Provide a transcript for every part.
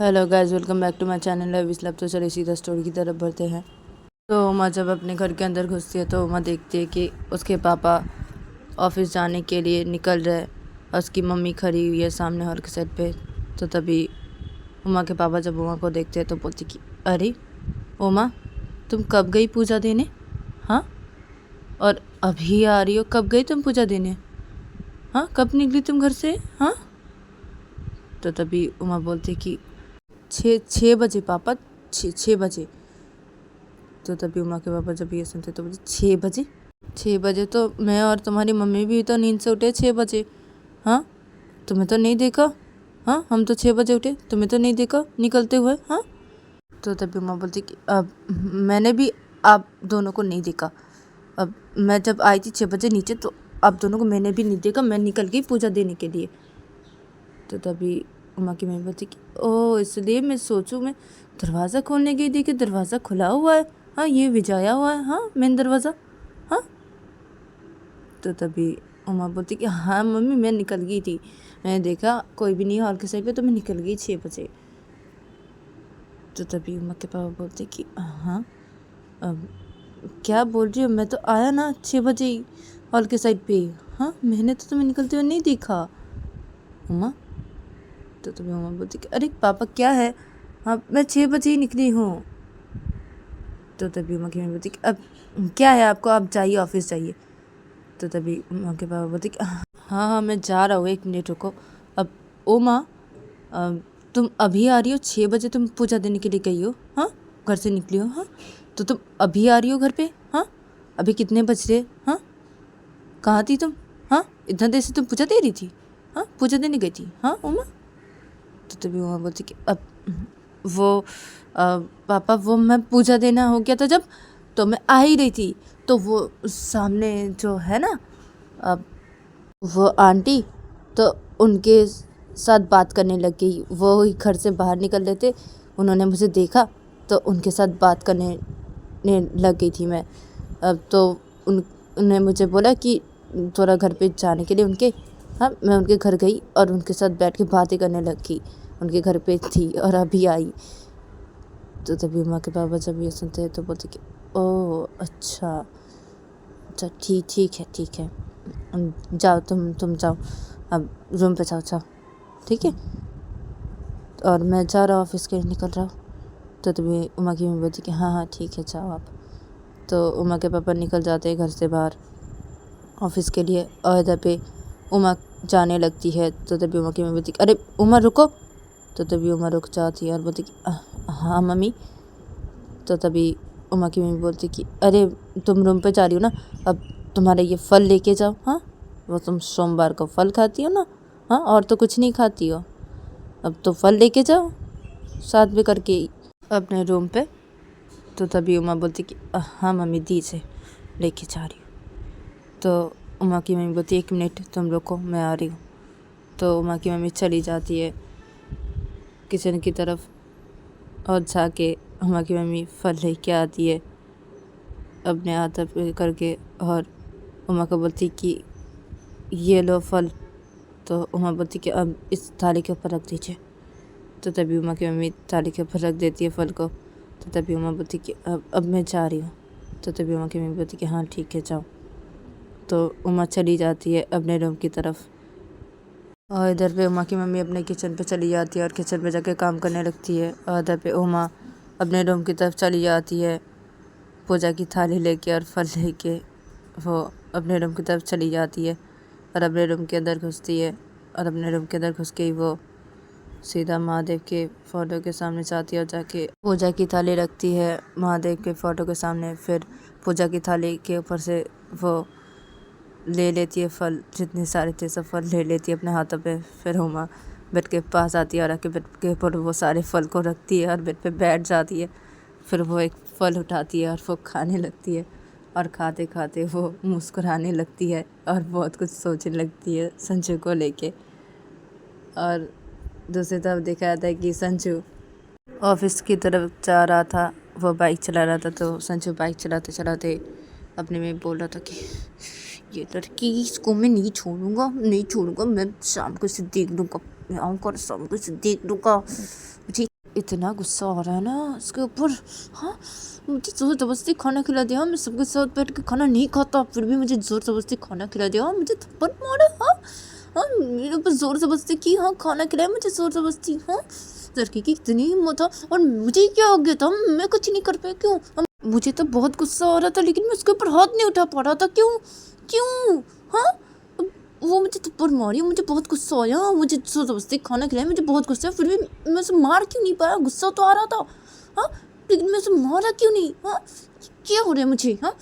Hello guys, welcome back to my channel है विस्लभ। तो चलिए सीधा स्टोरी की तरफ बढ़ते हैं। तो उमा जब अपने घर के अंदर घुसती है तो उमा देखती है कि उसके पापा ऑफिस जाने के लिए निकल रहे और उसकी मम्मी खड़ी हुई है सामने हॉल के साइड पे। तो तभी उमा के पापा जब उमा को देखते हैं तो बोलती कि अरे उमा, तुम कब गई पूजा देने? हाँ, और अभी आ रही हो? कब गई तुम पूजा देने? हाँ, कब निकली तुम घर से? हाँ। तो तभी उमा बोलती कि 6 बजे पापा, 6 बजे। तो तभी उमा के पापा जब ये सुनते तो बोले 6 बजे? 6 बजे तो मैं और तुम्हारी मम्मी भी तो नींद से उठे 6 बजे। हाँ, तुम्हें तो नहीं देखा? हाँ, हम तो 6 बजे उठे, तुम्हें तो नहीं देखा निकलते हुए? हाँ। तो तभी उमा बोलती कि अब मैंने भी आप दोनों को नहीं देखा। अब मैं जब आई थी 6 बजे नीचे तो आप दोनों को मैंने भी नहीं देखा, मैं निकल गई पूजा देने के लिए। तो तभी उमा की मम्मी बोलती कि ओ, इसलिए मैं सोचूं मैं दरवाज़ा खोलने गई, देखी दरवाज़ा खुला हुआ है। हाँ, ये विजाया हुआ है, हाँ मेन दरवाज़ा। हाँ। तो तभी उमा बोलती कि हाँ मम्मी, मैं निकल गई थी, मैंने देखा कोई भी नहीं हॉल के साइड पे तो मैं निकल गई 6 बजे। तो तभी उमा के पापा बोलते कि हाँ, अब क्या बोल रही हो? मैं तो आया ना 6 बजे ही हॉल के साइड पे। हाँ, मैंने तो तुम्हें निकलते हुए नहीं देखा उमा। तो तभी उमा बोलती कि अरे पापा क्या है? हाँ, मैं 6 बजे ही निकली हूँ। तो तभी उमा की मम्मी बोलती कि अब क्या है आपको, आप जाइए ऑफिस जाइए। तो तभी उमा के पापा बोलते कि हाँ हाँ मैं जा रहा हूँ, 1 मिनट रुको। अब उमा, तुम अभी आ रही हो? 6 बजे तुम पूजा देने के लिए गई हो? हाँ, घर से निकली हो? हाँ, तो तुम अभी आ रही हो घर पे? हाँ, अभी कितने बज रहे? हाँ, कहाँ थी तुम? हाँ, इतना देर से तुम पूजा दे रही थी? हाँ, पूजा देने गई थी? हाँ उमा। तो तभी उमा बोलती कि अब वो पापा, वो मैं पूजा देना हो गया था जब, तो मैं आ ही रही थी तो वो सामने जो है ना, अब वो आंटी, तो उनके साथ बात करने लग गई। वो ही घर से बाहर निकल रहे थे, उन्होंने मुझे देखा तो उनके साथ बात करने लग गई थी मैं। अब तो उन्होंने मुझे बोला कि थोड़ा घर पे जाने के लिए उनके। हाँ, मैं उनके घर गई और उनके साथ बैठ के बातें करने लगी, उनके घर पे थी और अभी आई। तो तभी उमा के पापा जब ये सुनते हैं तो बोलते कि ओह अच्छा अच्छा, ठीक ठीक है ठीक है, जाओ तुम जाओ, अब रूम पे जाओ जाओ, ठीक है, और मैं जा रहा हूँ ऑफिस के लिए निकल रहा हूँ। तो तभी उमा की मम्मी बोलती कि हाँ हाँ ठीक है जाओ आप। तो उमा के पापा निकल जाते हैं घर से बाहर ऑफिस के लिए और इधर पे उमा जाने लगती है। तो तभी उमा की मम्मी बोलती अरे उमा रुको। तो तभी उमा रुक जाती है और बोलती कि हाँ मम्मी। तो तभी उमा की मम्मी बोलती कि अरे तुम रूम पे जा रही हो ना, अब तुम्हारे ये फल लेके जाओ। हाँ, वो तुम सोमवार को फल खाती हो ना? हाँ, और तो कुछ नहीं खाती हो, अब तो फल लेके जाओ साथ में करके अपने रूम पे। तो तभी उमा बोलती कि हाँ मम्मी दीजिए, लेके जा रही हूँ। तो उमा की मम्मी बोलती 1 मिनट तुम रुको, मैं आ रही हूँ। तो उमा की मम्मी चली जाती है किचन की तरफ और जाके उमा की मम्मी फल लेके आती है अपने हाथ पे करके और उमा को बोलती कि ये लो फल। तो उमा बोलती कि अब इस थाली के ऊपर रख दीजिए। तो तभी उमा की मम्मी थाली के ऊपर रख देती है फल को। तो तभी उमा बोलती कि अब मैं जा रही हूँ। तो तभी उमा की मम्मी बोलती कि हाँ ठीक है जाओ। तो उमा चली जाती है अपने रूम की तरफ और इधर पे उमा की मम्मी अपने किचन पे चली जाती है और किचन पे जाके काम करने लगती है। और इधर पे उमा अपने रूम की तरफ चली जाती है पूजा की थाली लेके और फल लेके। वो अपने रूम की तरफ चली जाती है और अपने रूम के अंदर घुसती है और अपने रूम के अंदर घुस के ही वो सीधा महादेव के फ़ोटो के सामने जाती है और जाके पूजा की थाली रखती है महादेव के फ़ोटो के सामने। फिर पूजा की थाली के ऊपर से वो ले लेती है फल, जितने सारे थे सब फल ले लेती है अपने हाथों पे। फिर उमा बेड के पास आती है और आके बेड के ऊपर वो सारे फल को रखती है और बेड पे बैठ जाती है। फिर वो एक फल उठाती है और वो खाने लगती है और खाते खाते वो मुस्कुराने लगती है और बहुत कुछ सोचने लगती है संजू को लेके। और दूसरी तरफ देखा जाता है कि संजू ऑफिस की तरफ जा रहा था, वो बाइक चला रहा था। तो संजू बाइक चलाते चलाते अपने में बोल रहा था कि ये लड़की, इसको मैं नहीं छोड़ूंगा, नहीं छोड़ूंगा, मैं शाम को इसे देख लूँगा, मैं आऊँगा और शाम को इसे देख लूँगा। मुझे इतना गुस्सा आ रहा है ना इसके ऊपर। हाँ, मुझे ज़ोर ज़बरदस्ती खाना खिला दिया, मैं सबके साथ बैठ के खाना नहीं खाता, फिर भी मुझे ज़ोर ज़बरदस्ती खाना खिला दिया, मुझे थप्पड़ मारा। हाँ हाँ, मेरे ऊपर ज़ोर ज़बरदस्ती की, हाँ खाना खिलाया मुझे ज़ोर ज़बरदस्ती। हाँ, लड़की की इतनी हिम्मत था, और मुझे क्या हो गया था, मैं कुछ नहीं कर पाया क्यों? मुझे तो बहुत गुस्सा आ रहा था, लेकिन मैं उसके ऊपर हाथ नहीं उठा पा रहा था, क्यों क्यों? हाँ, वो मुझे थप्पड़ मारी, मुझे बहुत गुस्सा आया, मुझे ज़ोर ज़बरदस्ती खाना खिलाया, मुझे बहुत गुस्सा आया, फिर भी मैं उसे मार क्यों नहीं पाया? गुस्सा तो आ रहा था। हाँ, लेकिन मैं उसे मारा क्यों नहीं? हाँ, क्या हो रहा है मुझे? हाँ,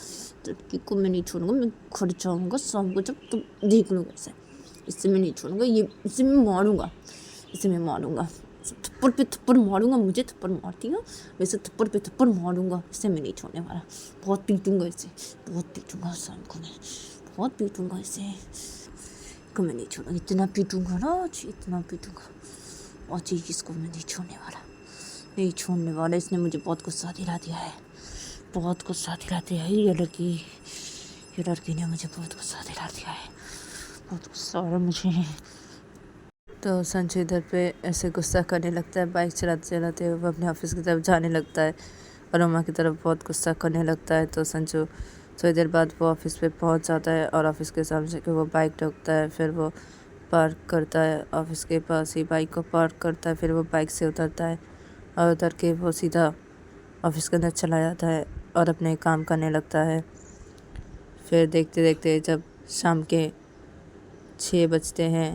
लड़की को मैं नहीं छोड़ूंगा, मैं खड़ जाऊंगा शाम को, जब तुम देख लूँगा इसे। इससे मैं नहीं छोड़ूंगा, ये इसे मैं मारूंगा, इसे मैं मारूंगा, थप्पड़ पे थप्पड़ मारूंगा, मुझे थप्पड़ मारती है वैसे थप्पड़ पे थप्पड़ मारूंगा, इसे मैं नहीं छोड़ने वाला। बहुत पीटूंगा इसे, बहुत पीटूंगा शाम को, मैं बहुत पीटूंगा इसे को मैं नहीं छोड़ूंगा, इतना पीटूंगा ना, इतना पीटूंगा और चीज इसको मैं नहीं छोड़ने वाला, नहीं छोड़ने वाला। इसने मुझे बहुत गुस्सा दिला दिया है, बहुत गुस्सा दिला दिया है ये लड़की ने मुझे बहुत गुस्सा दिला दिया है, बहुत गुस्सा आ रहा मुझे। तो संजय इधर पे ऐसे गुस्सा करने लगता है, बाइक चलाते चलाते वो अपने ऑफिस की तरफ जाने लगता है और उमा की तरफ बहुत गुस्सा करने लगता है। तो संजू थोड़ी देर बाद वो ऑफिस पे पहुंच जाता है और ऑफिस के सामने के वो बाइक रोकता है, फिर वो पार्क करता है, ऑफिस के पास ही बाइक को पार्क करता है, फिर वो बाइक से उतरता है और उतर के वो सीधा ऑफिस के अंदर चला जाता है और अपने काम करने लगता है। फिर देखते देखते जब शाम के 6 बजते हैं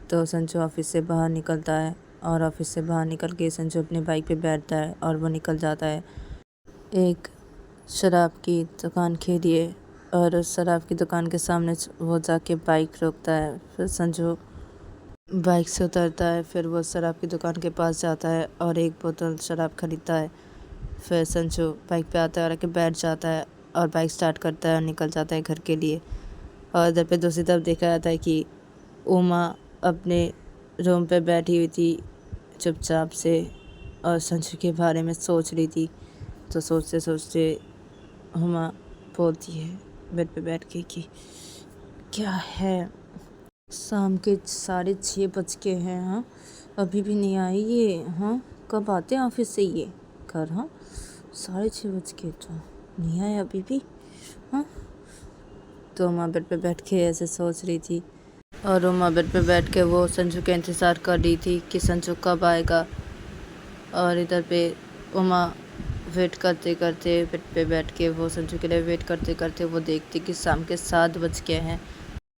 तो संजू ऑफिस से बाहर निकलता है और ऑफिस से बाहर निकल के संजू अपनी बाइक पे बैठता है और वो निकल जाता है एक शराब की दुकान के लिए, और उस शराब की दुकान के सामने वो जाके बाइक रोकता है। फिर संजू बाइक से उतरता है, फिर वो शराब की दुकान के पास जाता है और एक बोतल शराब खरीदता है। फिर संजू बाइक पे आता है और आके बैठ जाता है और बाइक स्टार्ट करता है और निकल जाता है घर के लिए। और इधर पे दूसरी तरफ देखा जाता है कि उमा अपने रूम पे बैठी हुई थी चुपचाप से और संजू के बारे में सोच रही थी। तो सोचते सोचते उमा बोलती है बेड पे बैठ के कि क्या है, शाम के 6:30 बज के हैं, हाँ अभी भी नहीं आई ये, हाँ कब आते हैं ऑफिस से ये घर? हाँ 6:30 बज के तो नहीं आए अभी भी। हाँ, तो उमा बेड पे बैठ के ऐसे सोच रही थी और उमा बेड पे बैठ के वो संजू का इंतज़ार कर रही थी कि संजू कब आएगा। और इधर पे उमा वेट करते करते बेड पे बैठ के वो संजू के लिए वेट करते करते वो देखती कि शाम के 7 बज के हैं।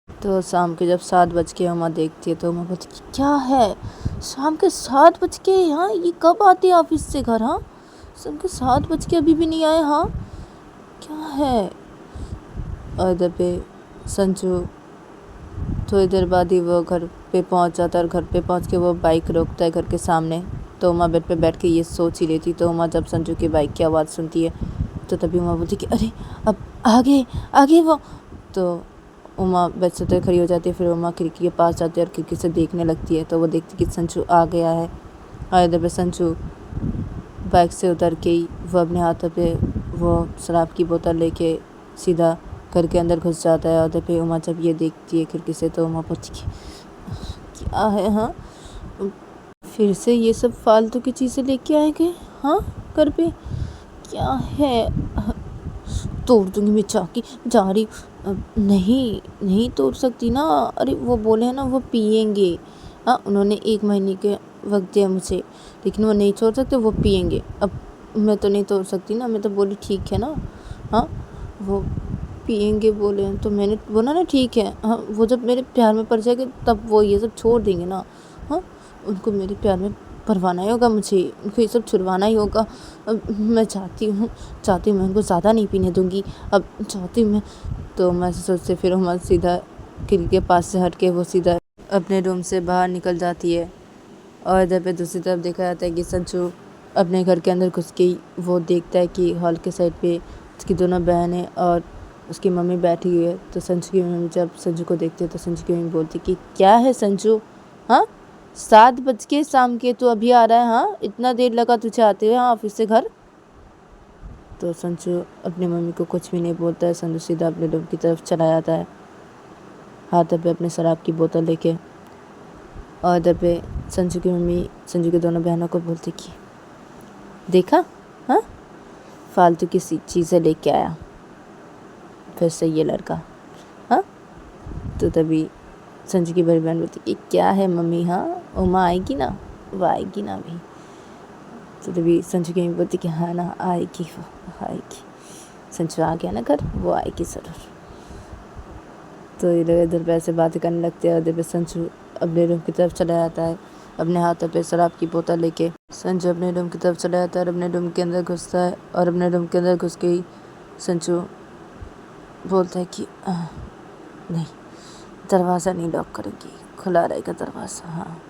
तो शाम के जब 7 बज के उमा देखती है तो उमा बोलती कि क्या है, शाम के 7 बज के? हाँ, ये कब आती है ऑफिस से घर? हाँ, शाम के 7 बज के अभी भी नहीं आए, हाँ क्या है? और इधर पे संजू थोड़ी देर बाद ही वो घर पे पहुंच जाता है और घर पे पहुंच के वो बाइक रोकता है घर के सामने। तो उमा बेड पे बैठ के ये सोच ही लेती। तो उमा जब संजू की बाइक की आवाज़ सुनती है तो तभी उमा बोलती कि अरे अब आगे वो। तो उमा बेड से उतर खड़ी हो जाती है, फिर उमा खिड़की के पास जाती है और खिड़की से देखने लगती है। तो वो देखती कि संजू आ गया है और इधर पे संजू बाइक से उतर के ही वो अपने हाथों पे वो शराब की बोतल लेके सीधा घर के अंदर घुस जाता है। और उधर पे उमा जब ये देखती है खिड़की से तो उमा बोलती कि क्या है, हाँ फिर से ये सब फालतू की चीज़ें लेके आएंगे, हाँ घर पे क्या है? तोड़ दूंगी मैं चाकी, जा रही। नहीं तोड़ सकती ना, अरे वो बोले हैं ना वो पियेंगे। हाँ, उन्होंने 1 महीने के वक्त दिया मुझे, लेकिन वो नहीं छोड़ सकते, वो पियेंगे। अब मैं तो नहीं तोड़ सकती ना, मैं तो बोली ठीक है ना। हाँ, वो पियेंगे बोले हैं तो मैंने बोला ना ठीक है। हाँ, वो जब मेरे प्यार में पड़ जाएंगे तब वो ये सब छोड़ देंगे ना। हाँ, उनको मेरे प्यार में परवाना ही होगा, मुझे उनको ये सब छुड़वाना ही होगा। अब मैं चाहती हूँ मैं उनको ज़्यादा नहीं पीने दूँगी, अब चाहती हूँ मैं। तो मैं सोचते फिर हम सीधा खिड़की के पास से हट के वो सीधा अपने रूम से बाहर निकल जाती है। और इधर पे दूसरी तरफ देखा जाता है कि संजू अपने घर के अंदर घुस के वो देखता है कि हॉल के साइड पे उसकी दोनों बहनें और उसकी मम्मी बैठी हुई है। तो संजू की मम्मी जब संजू को देखती है तो संजू की मम्मी बोलती कि क्या है संजू, हाँ 7 बज के शाम के तू अभी आ रहा है? हाँ, इतना देर लगा तुझे आते हुए हाँ ऑफिस से घर? तो संजू अपनी मम्मी को कुछ भी नहीं बोलता है। संजू सीधा अपने रूम की तरफ चला जाता है हाथ पे अपने शराब की बोतल लेके। और इधर पे संजू की मम्मी संजू के दोनों बहनों को बोलती कि देखा, हाँ, फालतू की चीज़ें लेके आया फिर से ये लड़का, हाँ। तो तभी संजू की बड़ी बहन बोलती कि क्या है मम्मी, हाँ उमा आएगी ना, वो आएगी ना अभी। तो तभी संजू की मम्मी बोलती कि हाँ ना आएगी, वो आएगी, संजू आ गया ना घर, वो आएगी ज़रूर। तो ये लोग इधर पे ऐसे बातें करने लगते हैं। इधर पे संजू अपने रूम की तरफ चला जाता है अपने हाथों पे शराब की बोतल लेके। संजू अपने रूम की तरफ चला जाता है और अपने रूम के अंदर घुसता है और अपने रूम के अंदर घुस के ही संजू बोलता है कि नहीं, दरवाज़ा नहीं लॉक करेगी, खुला रहेगा दरवाज़ा, हाँ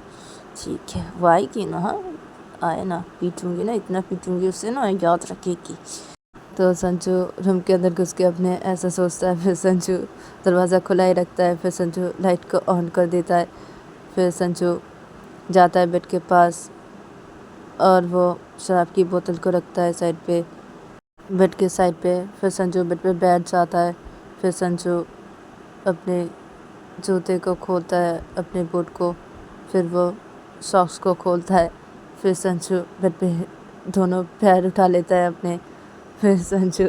ठीक है, वो आएगी ना, हाँ आए ना, पीटूंगी ना, इतना पीटूंगी उससे ना, याद रखेगी। तो संजू रूम के अंदर घुस के अपने ऐसा सोचता है। फिर संजू दरवाज़ा खुला ही रखता है। फिर संजू लाइट को ऑन कर देता है। फिर संजू जाता है बेड के पास और वो शराब की बोतल को रखता है साइड पे, बेड के साइड पे। फिर संजू बेड पे बैठ जाता है। फिर संजू अपने जूते को खोलता है, अपने बूट को, फिर वो सॉक्स को खोलता है। फिर संजू बेड पे दोनों पैर उठा लेता है अपने। फिर संजू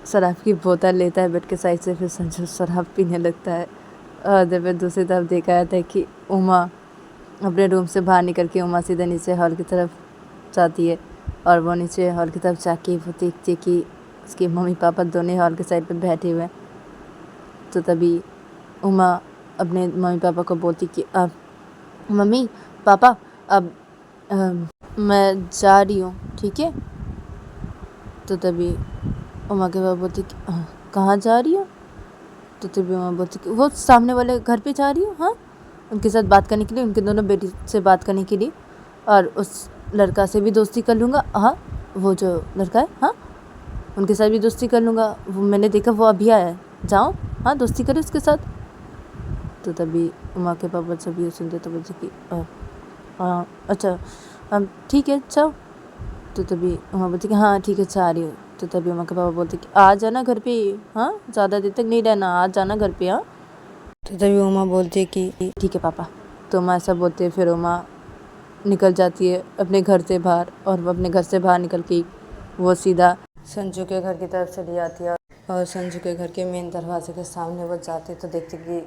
शराब की बोतल लेता है बेड के साइड से। फिर संजू शराब पीने लगता है। और दूसरी तरफ देखा जाता है कि उमा अपने रूम से बाहर निकल के उमा सीधे नीचे हॉल की तरफ जाती है। और वो नीचे हॉल की तरफ जाके वो देखती है कि उसके मम्मी पापा दोनों हॉल के साइड पे बैठे हुए हैं। तो तभी उमा अपने मम्मी पापा को बोलती कि अब मम्मी पापा अब मैं जा रही हूँ, ठीक है। तो तभी उमा के पापा बोलती कि कहाँ जा रही हो। तो तभी उमा बोलती कि वो सामने वाले घर पे जा रही हूँ, हाँ, उनके साथ बात करने के लिए, उनके दोनों बेटी से बात करने के लिए, और उस लड़का से भी दोस्ती कर लूँगा, हाँ वो जो लड़का है, हाँ उनके साथ भी दोस्ती कर लूँगा, वो मैंने देखा वो अभी आया है, जाओ हाँ दोस्ती करो उसके साथ। तो तभी उमा के पापा जब ये सुनते तो बोलते कि अच्छा ठीक है जाओ। तो तभी उमा बोलती कि हाँ ठीक है जा रही हूँ। तो तभी उमा के पापा बोलते कि आ जाना घर पे, हाँ ज़्यादा देर तक नहीं रहना, आ जाना घर पे, हाँ। तो तभी उमा बोलती है कि ठीक है पापा। तो उमा ऐसा बोलते हैं। फिर उमा निकल जाती है अपने घर से बाहर, और वो अपने घर से बाहर निकल के वो सीधा संजू के घर की तरफ चली जाती है। और संजू के घर के मेन दरवाजे के सामने वो जाती है तो देखती कि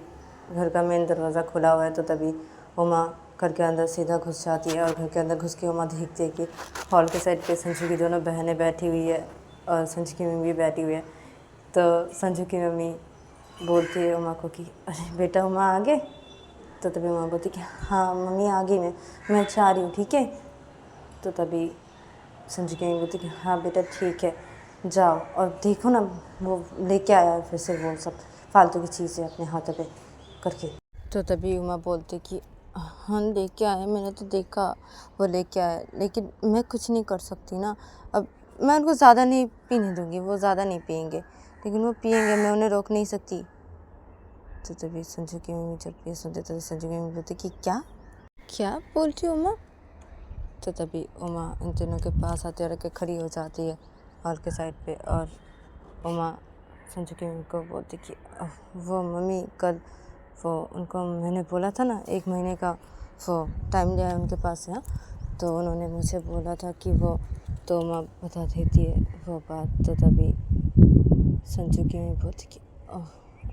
घर का मेन दरवाज़ा खुला हुआ है। तो तभी उमा घर के अंदर सीधा घुस जाती है। और घर के अंदर घुस के उमा देखती है कि हॉल के साइड पे संजू की दोनों बहनें बैठी हुई है और संजू की मम्मी भी बैठी हुई है। तो संजू की मम्मी बोलती है उमा को कि अरे बेटा उमा आ गए। तो तभी उमा बोलती कि हाँ मम्मी आ गई, मैं जा रही हूँ, ठीक है। तो तभी संजू की मम्मी बोलती कि हाँ बेटा ठीक है जाओ, और देखो ना वो लेके आया है फिर से वो सब फालतू की चीज़ें अपने हाथों पे करके। तो तभी उमा बोलती कि हाँ लेके आए, मैंने तो देखा वो लेके आया, लेकिन मैं कुछ नहीं कर सकती ना। अब मैं उनको ज़्यादा नहीं पीने दूँगी, वो ज़्यादा नहीं पियेंगे, लेकिन वो पियेंगे, मैं उन्हें रोक नहीं सकती। तो तभी संजू की मम्मी जब ये सुनते तो संजू की मम्मी बोलती कि क्या बोलती हो उमा। तो तभी उमा इन तीनों के पास आती और खड़ी हो जाती है हॉल के साइड पे। और उमा संजू की मम्मी को बोलती कि वो मम्मी कल वो उनको मैंने बोला था ना 1 महीने का वो टाइम लिया है उनके पास से, हाँ, तो उन्होंने मुझे बोला था कि वो, तो उमा बता देती है वो बात। तो तभी संजू की मम्मी बोलती कि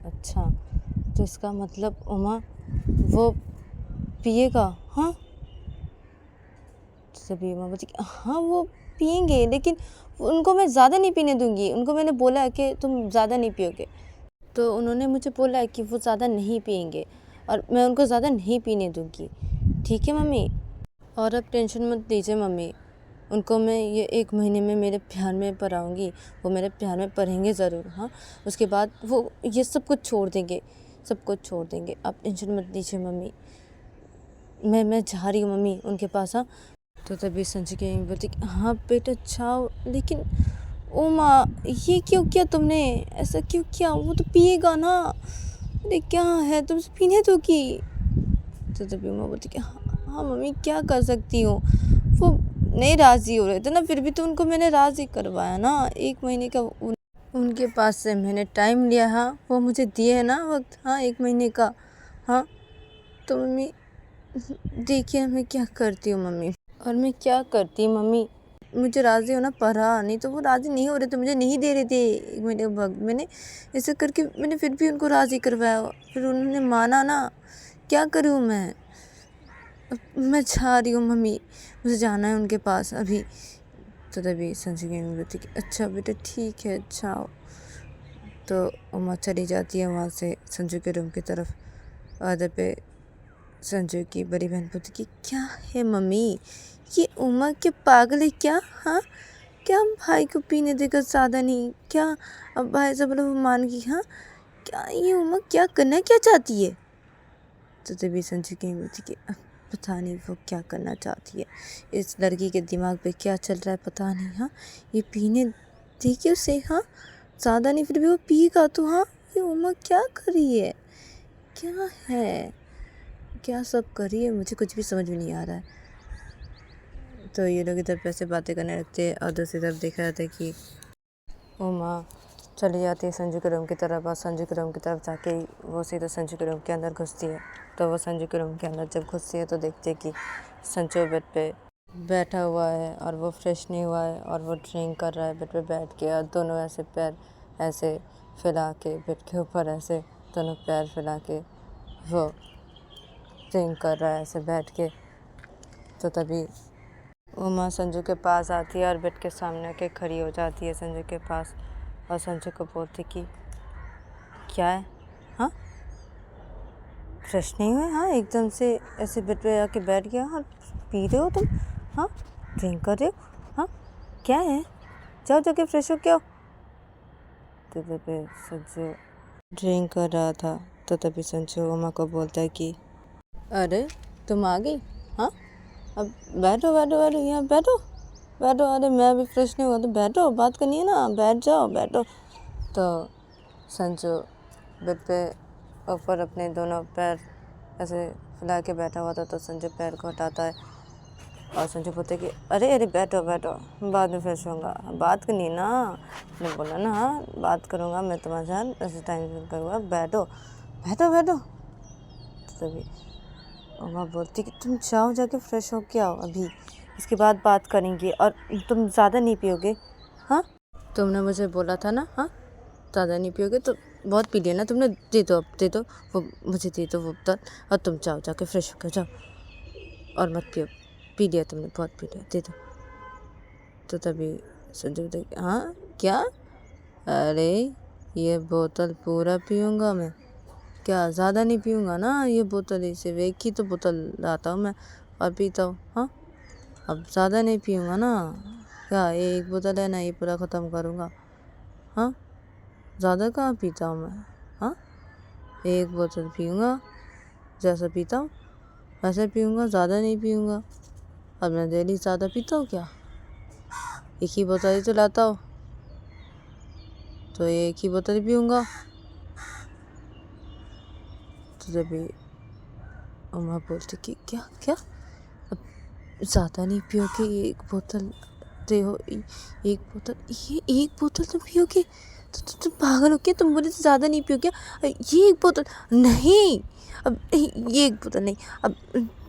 अच्छा, तो इसका मतलब उमा वो पिएगा, हाँ। तभी उमा बोलती कि हाँ वो पियेंगे, लेकिन उनको मैं ज़्यादा नहीं पीने दूँगी, उनको मैंने बोला है कि तुम ज़्यादा नहीं पियोगे। तो उन्होंने मुझे बोला है कि वो ज़्यादा नहीं पियेंगे और मैं उनको ज़्यादा नहीं पीने दूँगी, ठीक है मम्मी। और अब टेंशन मत लीजिए मम्मी, उनको मैं ये 1 महीने में मेरे प्यार में पढ़ाऊँगी, वो मेरे प्यार में पढ़ेंगे ज़रूर, हाँ। उसके बाद वो ये सब कुछ छोड़ देंगे, सब कुछ छोड़ देंगे, आप टेंशन मत लीजिए मम्मी। मैं जा रही हूँ मम्मी उनके पास, हाँ। तो तभी संजू की मम्मी बोलती हाँ बेटा जाओ, लेकिन ओ माँ ये क्यों किया तुमने, ऐसा क्यों किया, वो तो पिएगा ना, अरे क्या है तुमसे पीने दो की। तो तभी माँ बोलती कि हाँ मम्मी क्या कर सकती हूँ, वो नहीं राज़ी हो रहे थे ना, फिर भी तो उनको मैंने राज़ी करवाया ना, 1 महीने का उनके पास से मैंने टाइम लिया, हाँ वो मुझे दिए है ना वक्त, हाँ 1 महीने का, हाँ। तो मम्मी देखिए मैं क्या करती हूँ मम्मी, और मैं क्या करती मम्मी, मुझे राज़ी होना पड़ा, नहीं तो वो राज़ी नहीं हो रहे थे, मुझे नहीं दे रहे थे। मैंने ऐसे करके मैंने फिर भी उनको राज़ी करवाया, फिर उन्होंने माना ना। क्या करूँ मैं? अब मैं जा रही हूँ मम्मी, मुझे जाना है उनके पास अभी। तो तभी संजू की मम्मी बोलती कि अच्छा बेटा ठीक है जाओ। तो उमा चली जाती है वहाँ से संजू के रूम की तरफ। आधे पे संजू की बड़ी बहन बोलती कि क्या है मम्मी, ये उमा क्या पागल है क्या? हाँ, क्या भाई को पीने देकर ज़्यादा नहीं क्या? अब भाई से बोला वो मान गई। हाँ, क्या ये उमा क्या करना क्या चाहती है? तो तभी संजू की मम्मी बोलती कि पता नहीं वो क्या करना चाहती है, इस लड़की के दिमाग पे क्या चल रहा है पता नहीं। हाँ, ये पीने देखिए उसे, हाँ ज़्यादा नहीं फिर भी वो पिएगा तो। हाँ, ये उमा क्या कर रही है, क्या है, क्या सब कर रही है, मुझे कुछ भी समझ में नहीं आ रहा है। तो ये लोग इधर पे ऐसे बातें करने लगते हैं और दूसरी तरफ देखा जाता है कि उमा चली जाती है संजू के रूम की तरफ, और संजू के रूम की तरफ जाके वो सीधा संजू के रूम के अंदर घुसती है। तो वो संजू के रूम के अंदर जब घुसती है तो देखती है कि संजू बेड पे बैठा हुआ है और वो फ्रेश नहीं हुआ है और वो ड्रिंक कर रहा है बेड पे बैठ के, और दोनों ऐसे पैर ऐसे फैला के बेड के ऊपर ऐसे दोनों पैर फैला के वो ड्रिंक कर रहा है ऐसे बैठ के। तो तभी उमा संजू के पास आती है और बेड के सामने के खड़ी हो जाती है संजू के पास, और संजू को बोलती कि क्या है, हाँ फ्रेश नहीं हुए? हाँ, एकदम से ऐसे बेड पे आके बैठ गया और पी रहे हो तुम? हाँ, ड्रिंक कर रहे हो? हाँ, क्या है, जाओ जाके फ्रेश हो क्या? तो तभी संजू ड्रिंक कर रहा था। तो तभी संजू उमा को बोलता है कि अरे तुम आ गई? हाँ, अब बैठो बैठो बैठो, यहाँ बैठो बैठो, अरे मैं अभी फ्रेश नहीं हुआ तो बैठो, बात करनी है ना, बैठ जाओ बैठो। तो संजू बेड पे ऊपर अपने दोनों पैर ऐसे फैला के बैठा हुआ था। तो संजू पैर को हटाता है और संजू बोलते कि अरे अरे बैठो बैठो, बाद में फ्रेश होऊंगा, बात करनी है ना, मैंने बोला ना हाँ बात करूँगा मैं तुम्हारे साथ, ऐसे टाइम स्पेंड करूँगा, बैठो बैठो बैठो। तो तभी उमा बोलती कि तुम जाओ जाके फ्रेश हो के आओ अभी, इसके बाद बात करेंगे, और तुम ज़्यादा नहीं पियोगे? हाँ, तुमने मुझे बोला था ना, हाँ ज़्यादा नहीं पियोगे तो बहुत पी लिया ना तुमने, दे दो अब दे दो वो, मुझे दे दो वो बोतल, और तुम जाओ जाके फ्रेश होकर जाओ और मत पियो, पी लिया तुमने बहुत पी लिया, दे दो। तो तभी संजू बोलते हाँ क्या, अरे ये बोतल पूरा पीऊँगा मैं, क्या ज़्यादा नहीं पीऊँगा ना, ये बोतल ही सिर्फ एक ही तो बोतल लाता हूँ मैं और पीता हूँ। हाँ, अब ज़्यादा नहीं पीऊँगा ना, क्या ये एक बोतल है ना, ये पूरा ख़त्म करूँगा। हाँ, ज़्यादा कहाँ पीता हूँ मैं, हाँ एक बोतल पीऊँगा, जैसा पीता हूँ वैसे पीऊँगा, ज़्यादा नहीं पीऊँगा। अब मैं डेली ज़्यादा पीता हूँ क्या, एक ही बोतल ही तो लाता हूँ, तो ये एक ही बोतल पीऊँगा। तो तभी उमा बोलती कि क्या क्या, अब ज़्यादा नहीं पियोगे, एक बोतल दे हो, एक बोतल, ये एक बोतल तुम पियोगे तो तुम पागल हो क्या, तुम बोले तो ज़्यादा नहीं पियोगे, ये एक बोतल नहीं, अब ये एक बोतल नहीं, अब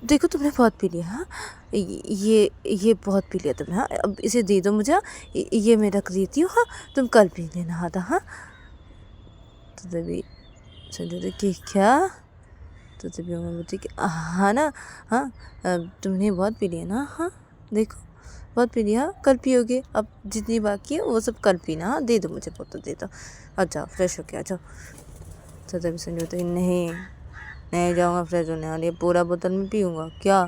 देखो तुमने बहुत पी लिया। हाँ, ये बहुत पी लिया तुमने। हाँ, अब इसे दे दो मुझे, ये मैं रख देती हूँ। हाँ, तुम कल पी लेना आधा। हाँ, तो तभी संजय कि क्या, तो तभी उमा बोलती कि हाँ ना, हाँ तुमने बहुत पी लिया ना, हाँ देखो बहुत पी लिया, कल पियोगे, अब जितनी बाकी है वो सब कल पीना। हाँ, दे दो मुझे बोतल दे दो, अच्छा फ्रेश हो के आ जाओ। तो तभी संजय बोलती नहीं नहीं जाऊँगा फ्रेश होने, और ये पूरा बोतल में पीऊँगा क्या?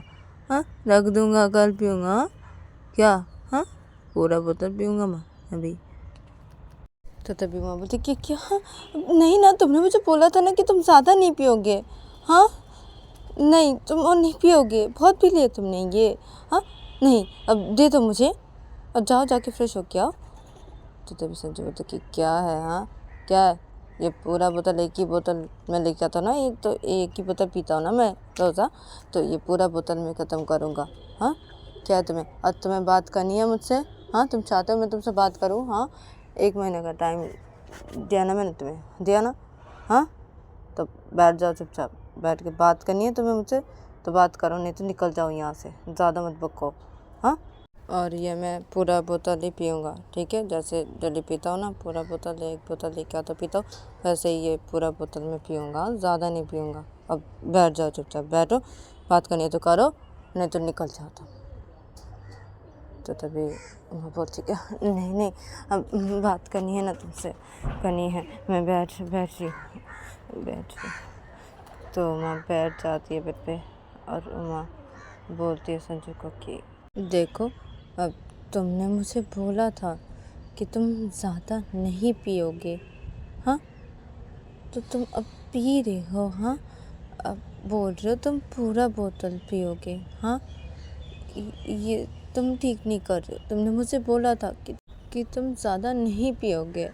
हाँ, रख दूँगा कल पीऊँगा। हाँ क्या, हाँ पूरा बोतल पीऊँगा मैं अभी। तो तभी माँ बोलती कि क्या, हाँ नहीं ना, तुमने मुझे बोला था ना कि तुम ज़्यादा नहीं पियोगे। हाँ नहीं, तुम और नहीं पियोगे, बहुत पी लिया तुमने ये। हाँ नहीं, अब दे दो मुझे, अब जाओ जाके फ्रेश हो के आओ। तो तभी संजय बोलते कि क्या है, हाँ क्या है, ये पूरा बोतल, एक ही बोतल मैं लेके आता ना, ये तो एक ही बोतल पीता हूँ ना मैं रोज़ा, तो ये पूरा बोतल मैं ख़त्म करूँगा। हाँ क्या है तुम्हें, अब तुम्हें बात करनी है मुझसे? हाँ, तुम चाहते हो मैं तुमसे बात करूँ? हाँ, 1 महीने का टाइम दिया ना मैंने तुम्हें, दिया ना? हाँ, तो बैठ जाओ चुपचाप, बैठ के बात करनी है तुम्हें मुझसे, तो बात करो, नहीं तो निकल जाओ यहाँ से, ज़्यादा मत बको। हाँ, और ये मैं पूरा बोतल ही पीऊँगा, ठीक है? जैसे डेली पीता हूँ ना, पूरा बोतल, एक बोतल लेके आता पीता हूँ, वैसे ही ये पूरा बोतल में पीऊँगा, ज़्यादा नहीं पीऊँगा। अब बैठ जाओ, चुपचाप बैठो, बात करनी है तो करो, नहीं तो निकल जाओ तुम। तो तभी मैं बोलती क्या, नहीं नहीं, अब बात करनी है ना तुमसे, करनी है। मैं बैठ रही। तो माँ बैठ जाती है बेड पे और माँ बोलती है संजू को कि देखो, अब तुमने मुझे बोला था कि तुम ज़्यादा नहीं पियोगे, हाँ? तो तुम अब पी रहे हो, हाँ? अब बोल रहे हो तुम पूरा बोतल पियोगे, हाँ? ये तुम ठीक नहीं कर रहे हो। तुमने मुझे बोला था कि तुम ज़्यादा नहीं पियोगे।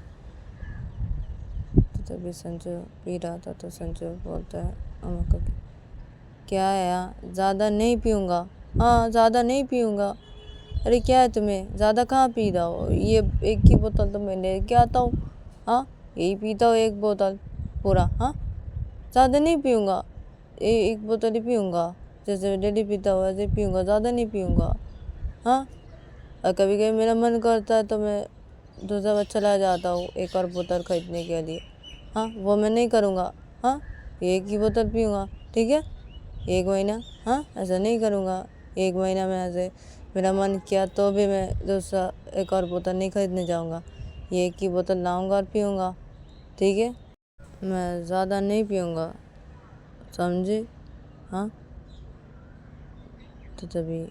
तो तभी संजू पी रहा था, तो संजू बोलता है अम्मा को, क्या है यार, ज़्यादा नहीं पीऊँगा, हाँ ज़्यादा नहीं पीऊँगा। अरे क्या है तुम्हें, ज़्यादा कहाँ पी रहा हो, ये एक ही बोतल तो मैं लेके आता हूँ, हाँ यही पीता हूँ एक बोतल पूरा, हाँ ज़्यादा नहीं पीऊँगा, एक बोतल ही पीऊँगा, जैसे डेली पीता हूँ वैसे पीऊँगा, ज़्यादा नहीं पीऊँगा, हाँ। और कभी कभी मेरा मन करता है तो मैं दूसरा बार चला जाता हूँ एक और बोतल खरीदने के लिए, हाँ वो मैं नहीं करूँगा, हाँ एक ही बोतल पीऊँगा, ठीक है? एक महीना, हाँ ऐसा नहीं करूँगा। एक महीना में ऐसे मेरा मन किया तो भी मैं दूसरा एक और बोतल नहीं खरीदने जाऊँगा, ये एक ही बोतल लाऊँगा और पीऊँगा, ठीक है? मैं ज़्यादा नहीं पीऊँगा, समझी? हाँ। तो तभी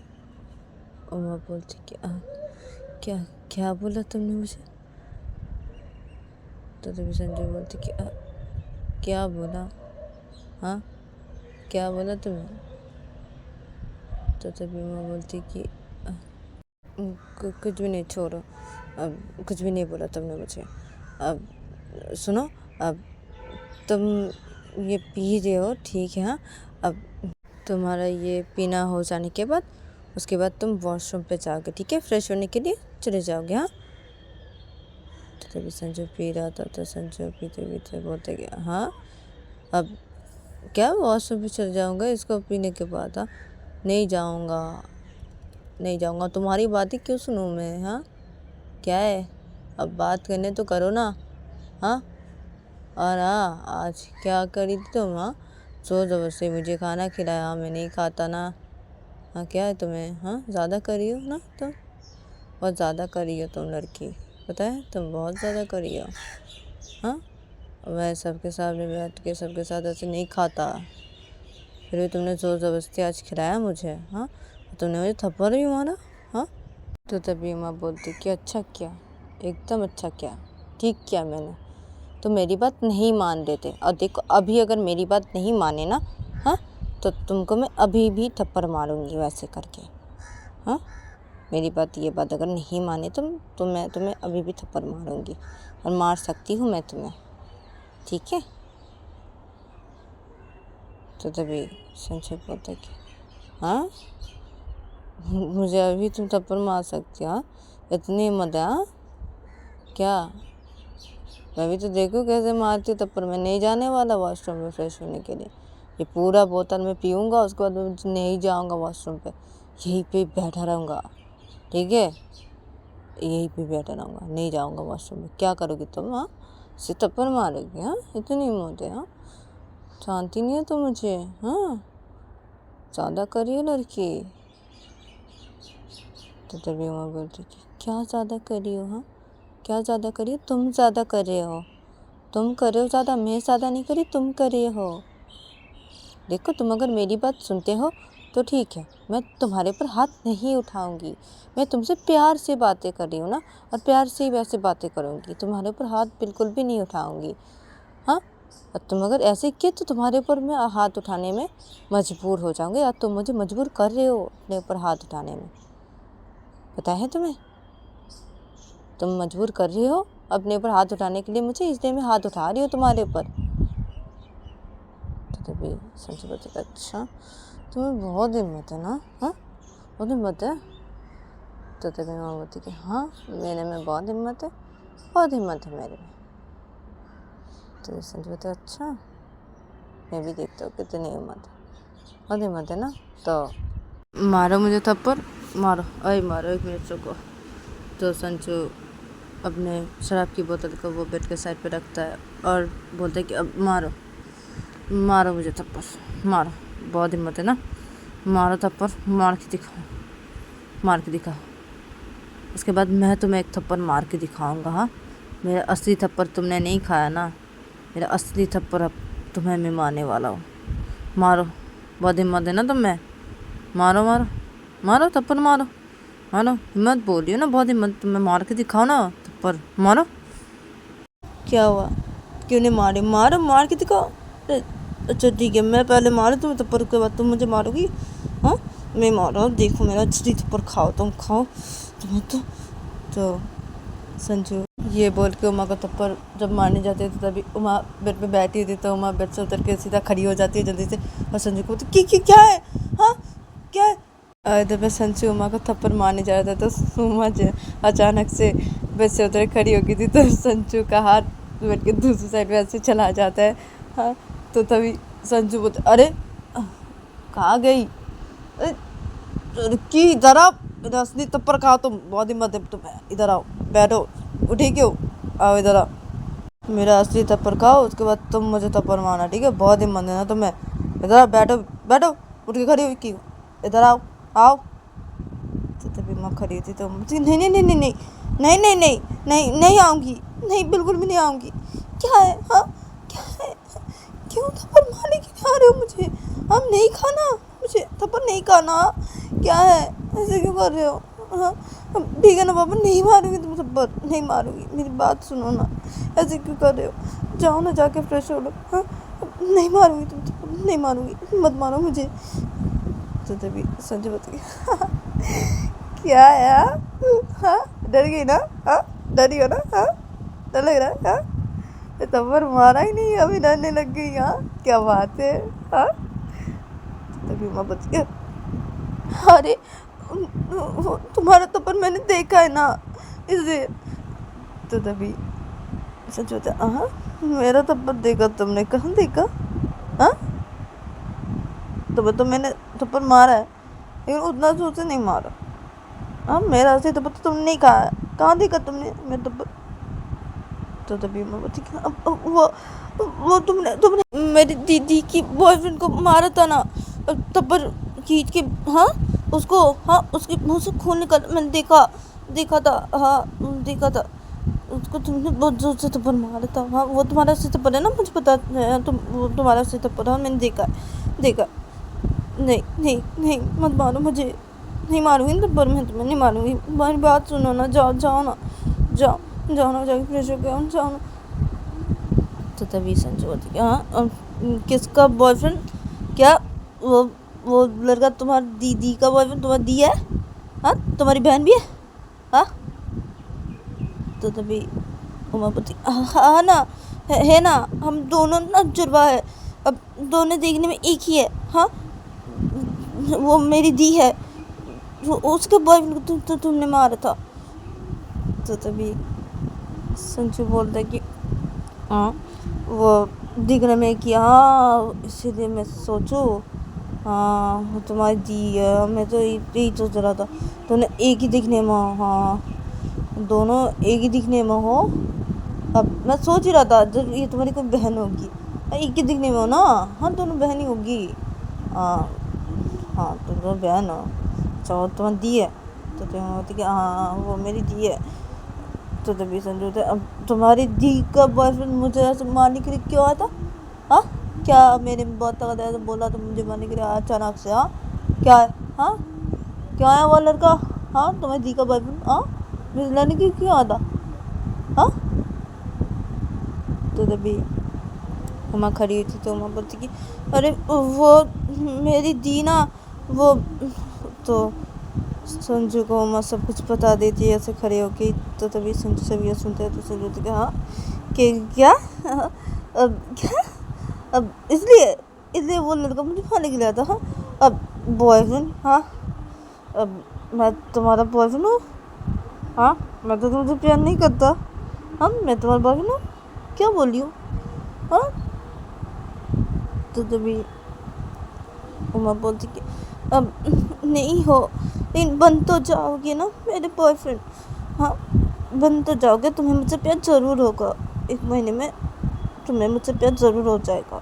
उमा बोलती कि क्या क्या बोला तुमने मुझे? तो तभी संजू बोलती कि क्या बोला, हाँ क्या बोला तुमने? तो तभी उमा बोलती कि कुछ भी नहीं, छोड़ो, अब कुछ भी नहीं बोला तुमने मुझे। अब सुनो, अब तुम ये पी रहे हो, ठीक है? हाँ, अब तुम्हारा ये पीना हो जाने के बाद उसके बाद तुम वॉशरूम पे जाओगे, ठीक है? फ्रेश होने के लिए चले जाओगे, हाँ? तो तभी संजू पी रहा था, तो संजू पीते पीते बोलते गया, हाँ अब क्या वॉशरूम पे चले जाऊँगा इसको पीने के बाद? हाँ नहीं जाऊँगा, तुम्हारी बात ही क्यों सुनूँ मैं, हाँ? क्या है, अब बात करने तो करो ना, हाँ? और हाँ, आज क्या करी थी तुम, हाँ? ज़ोर ज़बरदस्ती मुझे खाना खिलाया, मैं नहीं खाता ना, हाँ क्या है तुम्हें, हाँ ज़्यादा करी हो ना तुम, बहुत ज़्यादा करी हो तुम लड़की, पता है तुम बहुत ज़्यादा करी हो, हाँ? मैं सबके सामने बैठ के सबके साथ ऐसे नहीं खाता, फिर भी तुमने ज़ोर ज़बरदस्ती आज खिलाया मुझे, हाँ? तुमने मुझे थप्पड़ भी मारा, हाँ? तो तभी माँ बोलती कि अच्छा किया, एकदम अच्छा किया, ठीक किया मैंने, तो मेरी बात नहीं मान देते, और देखो अभी अगर मेरी बात नहीं माने ना, हाँ तो तुमको मैं अभी भी थप्पड़ मारूंगी वैसे करके, हाँ? मेरी बात ये बात अगर नहीं माने तुम तो मैं तुम्हें अभी भी थप्पड़ मारूंगी, और मार सकती हूँ मैं तुम्हें, ठीक है? तो तभी संजय बोलता कि हाँ मुझे अभी तुम थप्पड़ मार सकती हो, हाँ? इतनी हिम्मत है, हाँ? क्या, मैं भी तो देखूँ कैसे मारती हूँ थप्पड़, मैं नहीं जाने वाला वॉशरूम में फ्रेश होने के लिए, ये पूरा बोतल में पीऊँगा, उसके बाद मैं नहीं जाऊँगा वॉशरूम पे, यहीं पे बैठा रहूँगा, ठीक है? यहीं पे बैठा रहूँगा, नहीं जाऊँगा वॉशरूम में। क्या करोगी तुम, हाँ? से थप्पड़ मारोगी, हाँ? इतनी हिम्मत है, हाँ? जानती नहीं है तो मुझे, हाँ? ज़्यादा करी हो लड़की। तो तभी मैं बोलती कि क्या ज़्यादा करी हो, हाँ? क्या ज़्यादा करी हो? तुम ज़्यादा कर रहे हो, तुम कर रहे हो ज़्यादा, मैं ज़्यादा नहीं करी, तुम कर रहे हो। देखो तुम अगर मेरी बात सुनते हो तो ठीक है, मैं तुम्हारे पर हाथ नहीं उठाऊंगी, मैं तुमसे प्यार से बातें कर रही हूँ ना, और प्यार से ही वैसे बातें करूँगी, तुम्हारे ऊपर हाथ बिल्कुल भी नहीं उठाऊंगी, हाँ? और तुम अगर ऐसे किए तो तुम्हारे ऊपर मैं हाथ उठाने में मजबूर हो जाऊँगी, या तुम मुझे मजबूर कर रहे हो अपने ऊपर हाथ उठाने में, पता है तुम्हें? तुम मजबूर कर रहे हो अपने ऊपर हाथ उठाने के लिए मुझे, इसलिए मैं हाथ उठा रही हूँ तुम्हारे ऊपर। तो तभी संजय बोलते अच्छा तुम्हें बहुत हिम्मत है ना, हाँ बहुत हिम्मत है? तो तभी माँ बोलती कि हाँ मेरे में बहुत हिम्मत है, बहुत हिम्मत है मेरे में। तो संजय बोलते अच्छा मैं भी देखता हूँ कितनी हिम्मत है। अरे मत है ना, तो मारो मुझे थप्पड़, मारो, अरे मारो, 1 मिनट रुको। तो संजू अपने शराब की बोतल को वो बेड के साइड पे रखता है और बोलता है कि अब मारो, मारो मुझे थप्पड़, मारो, बहुत हिम्मत है ना, मारो थप्पड़, मार के दिखाओ, मार के दिखाओ। उसके बाद मैं तुम्हें एक थप्पड़ मार के दिखाऊंगा। हाँ, मेरा असली थप्पड़ तुमने नहीं खाया ना, मेरा असली थप्पड़ अब तुम्हें मैं मारने वाला हूँ। मारो, बहुत हिम्मत है ना तुम्हें, मारो मारो मारो थप्पड़, मारो मारो, हिम्मत बोलियो ना, बहुत हिम्मत, तुम्हें मार के दिखाओ ना थप्पड़, मारो। क्या हुआ, क्यों नहीं मारे, मारो, मार के दिखाओ। अच्छा ठीक है, मैं पहले मारूँ तुम्हें थप्पड़, के बाद तुम मुझे मारोगी। हाँ, मैं मारो, देखो मेरा असली थप्पड़, खाओ तुम, खाओ तुम्हें तो संजू ये बोल के उमा को थप्पड़ जब मारने जाते थे तभी उमा बेड पे बैठी थी, तो उमा बेड से उतर के सीधा खड़ी हो जाती है जल्दी से, और संजू को बोलती क्या है, हाँ क्या है। इधर पे संजू उमा को थप्पड़ मारने जा रहा था, तो उमा अचानक से बेड से उतर खड़ी हो गई थी, तो संजू का हाथ बेड के दूसरी साइड पे ऐसे चला जाता है। हाँ, तो तभी संजू बोलते अरे कहाँ गई, रुकी, इधर आओ, इधर असली थप्पड़ खाओ तुम, बहुत हिम्मत है तुम्हें, इधर आओ, बैठो, उठी क्यों, आओ इधर आओ, मेरा असली थप्पड़ खाओ, उसके बाद तुम मुझे थप्पड़ मारना, ठीक है, बहुत हिम्मत है ना तुम्हें, इधर आओ, बैठो बैठो, उठ के खड़ी हुई क्यों, इधर आओ आओ। तो तभी मैं खड़ी थी, तो नहीं नहीं नहीं नहीं नहीं नहीं नहीं नहीं नहीं नहीं आऊँगी, नहीं बिल्कुल भी नहीं आऊँगी। क्या है, हाँ क्या है, क्यों थप्पड़ मारने के लिए आ रहे हो मुझे, हम नहीं खाना, मुझे थप्पड़ नहीं खाना, क्या है, ऐसे क्यों कर रहे हो। हाँ ठीक है ना पापा, नहीं मारूंगी तुम थप्पड़, नहीं मारूंगी, मेरी बात सुनो ना, ऐसे क्यों कर रहे हो, जाओ ना जाके फ्रेश हो लो। हाँ नहीं मारूंगी तुम थप्पड़, नहीं मारूंगी, मत मारो मुझे। तो तभी संजय बता गया क्या है, हाँ डर गई ना, हाँ डरी हो ना, हाँ डर लग रहा है, हाँ थप्पड़ मारा ही नहीं, अभी डरने लग गई, हाँ क्या बात है। हाँ तभी माँ बच गया, अरे तुम्हारा थप्पड़ मैंने देखा है ना, इसलिए। तो तभी सच होता, हाँ मेरा थप्पड़ देखा तुमने, कहाँ देखा, हाँ तुम्हें तो मैंने थप्पड़ मारा है, लेकिन उतना जोर से नहीं मारा। हाँ मेरा असली थप्पड़ तो तुमने नहीं खाया, कहाँ देखा तुमने मेरा थप्पड़। तो तभी मैं बोलती वो तुमने तुमने मेरी दीदी की बॉयफ्रेंड को मारा था ना, थप्पड़ खींच के, हाँ उसको, हाँ उसके मुंह से खून निकल, मैंने देखा था, हाँ देखा था उसको, तुमने बहुत जोर से थप्पड़ मारा था। हाँ वो तुम्हारा असली थप्पड़ है ना, मुझे पता है, वो तुम्हारा असली थप्पड़ है, मैंने देखा। नहीं नहीं नहीं मत मारो मुझे, नहीं मारूंगी थप्पड़, मैं तुम्हें नहीं मारूंगी, मेरी बात सुनो ना, जाओ जाओ ना, जाओ ना, जाके फ्रेश हो गया, जाओ ना। तो तभी संजू बोलती, हाँ किसका बॉयफ्रेंड, क्या वो लड़का तुम्हारी दीदी का बॉयफ्रेंड, तुम्हारी दी है, हाँ तुम्हारी बहन भी है, हाँ। तो तभी उमा बोलती, हाँ ना, है ना, हम दोनों ना जुड़वा है, अब दोनों देखने में एक ही है, हाँ वो मेरी दी है, वो उसके बॉयफ्रेंड को तुमने मारा था। तो तभी संजू बोलता है कि हाँ वो दिखने में कि, हाँ इसीलिए मैं सोचूं, हाँ वो तुम्हारी दी है, मैं तो यही सोच रहा था, दोनों एक ही दिखने में, हाँ दोनों एक ही दिखने में हो, अब मैं सोच ही रहा था जब ये तुम्हारी कोई बहन होगी, एक ही दिखने में हो ना, हाँ दोनों बहन ही होगी, हाँ हाँ तुम दोनों बहन हो, अच्छा वो तुम्हारी दी है, तो तुम होती कि हाँ वो मेरी दी है। तो तभी संजू थे, अब तुम्हारी दी का बॉयफ्रेंड मुझे ऐसे मारने के लिए क्यों आया था, हाँ क्या मैंने बहुत तगड़ा ऐसे बोला तो मुझे मारने के लिए आया अचानक से, हाँ क्या है, हाँ क्या है वो लड़का, हाँ तुम्हारी दी का बॉयफ्रेंड, हाँ मुझे लड़ने के लिए क्यों आता, हाँ। तो तभी उमा खड़ी हुई थी, तो उमा बोलती कि अरे वो मेरी दी ना, वो तो संजू को उमा सब कुछ बता देती है ऐसे खड़े होके। तो तभी संजू सब ये सुनते हैं, तो संजू बोलती हाँ कि क्या, अब क्या, अब इसलिए वो लड़का मुझे मारने के लिए आता, हाँ अब बॉयफ्रेंड, हाँ अब मैं तुम्हारा बॉयफ्रेंड हूँ, हाँ मैं तो तुमसे प्यार नहीं करता, हाँ मैं तुम्हारा बॉयफ्रेंड हूँ, क्या बोल रही हूँ, हाँ। तो तभी उमा बोलती कि अब नहीं हो, लेकिन बन तो जाओगे ना मेरे बॉयफ्रेंड। हाँ, बन तो जाओगे, तुम्हें मुझसे प्यार ज़रूर होगा, 1 महीने में तुम्हें मुझसे प्यार ज़रूर हो जाएगा,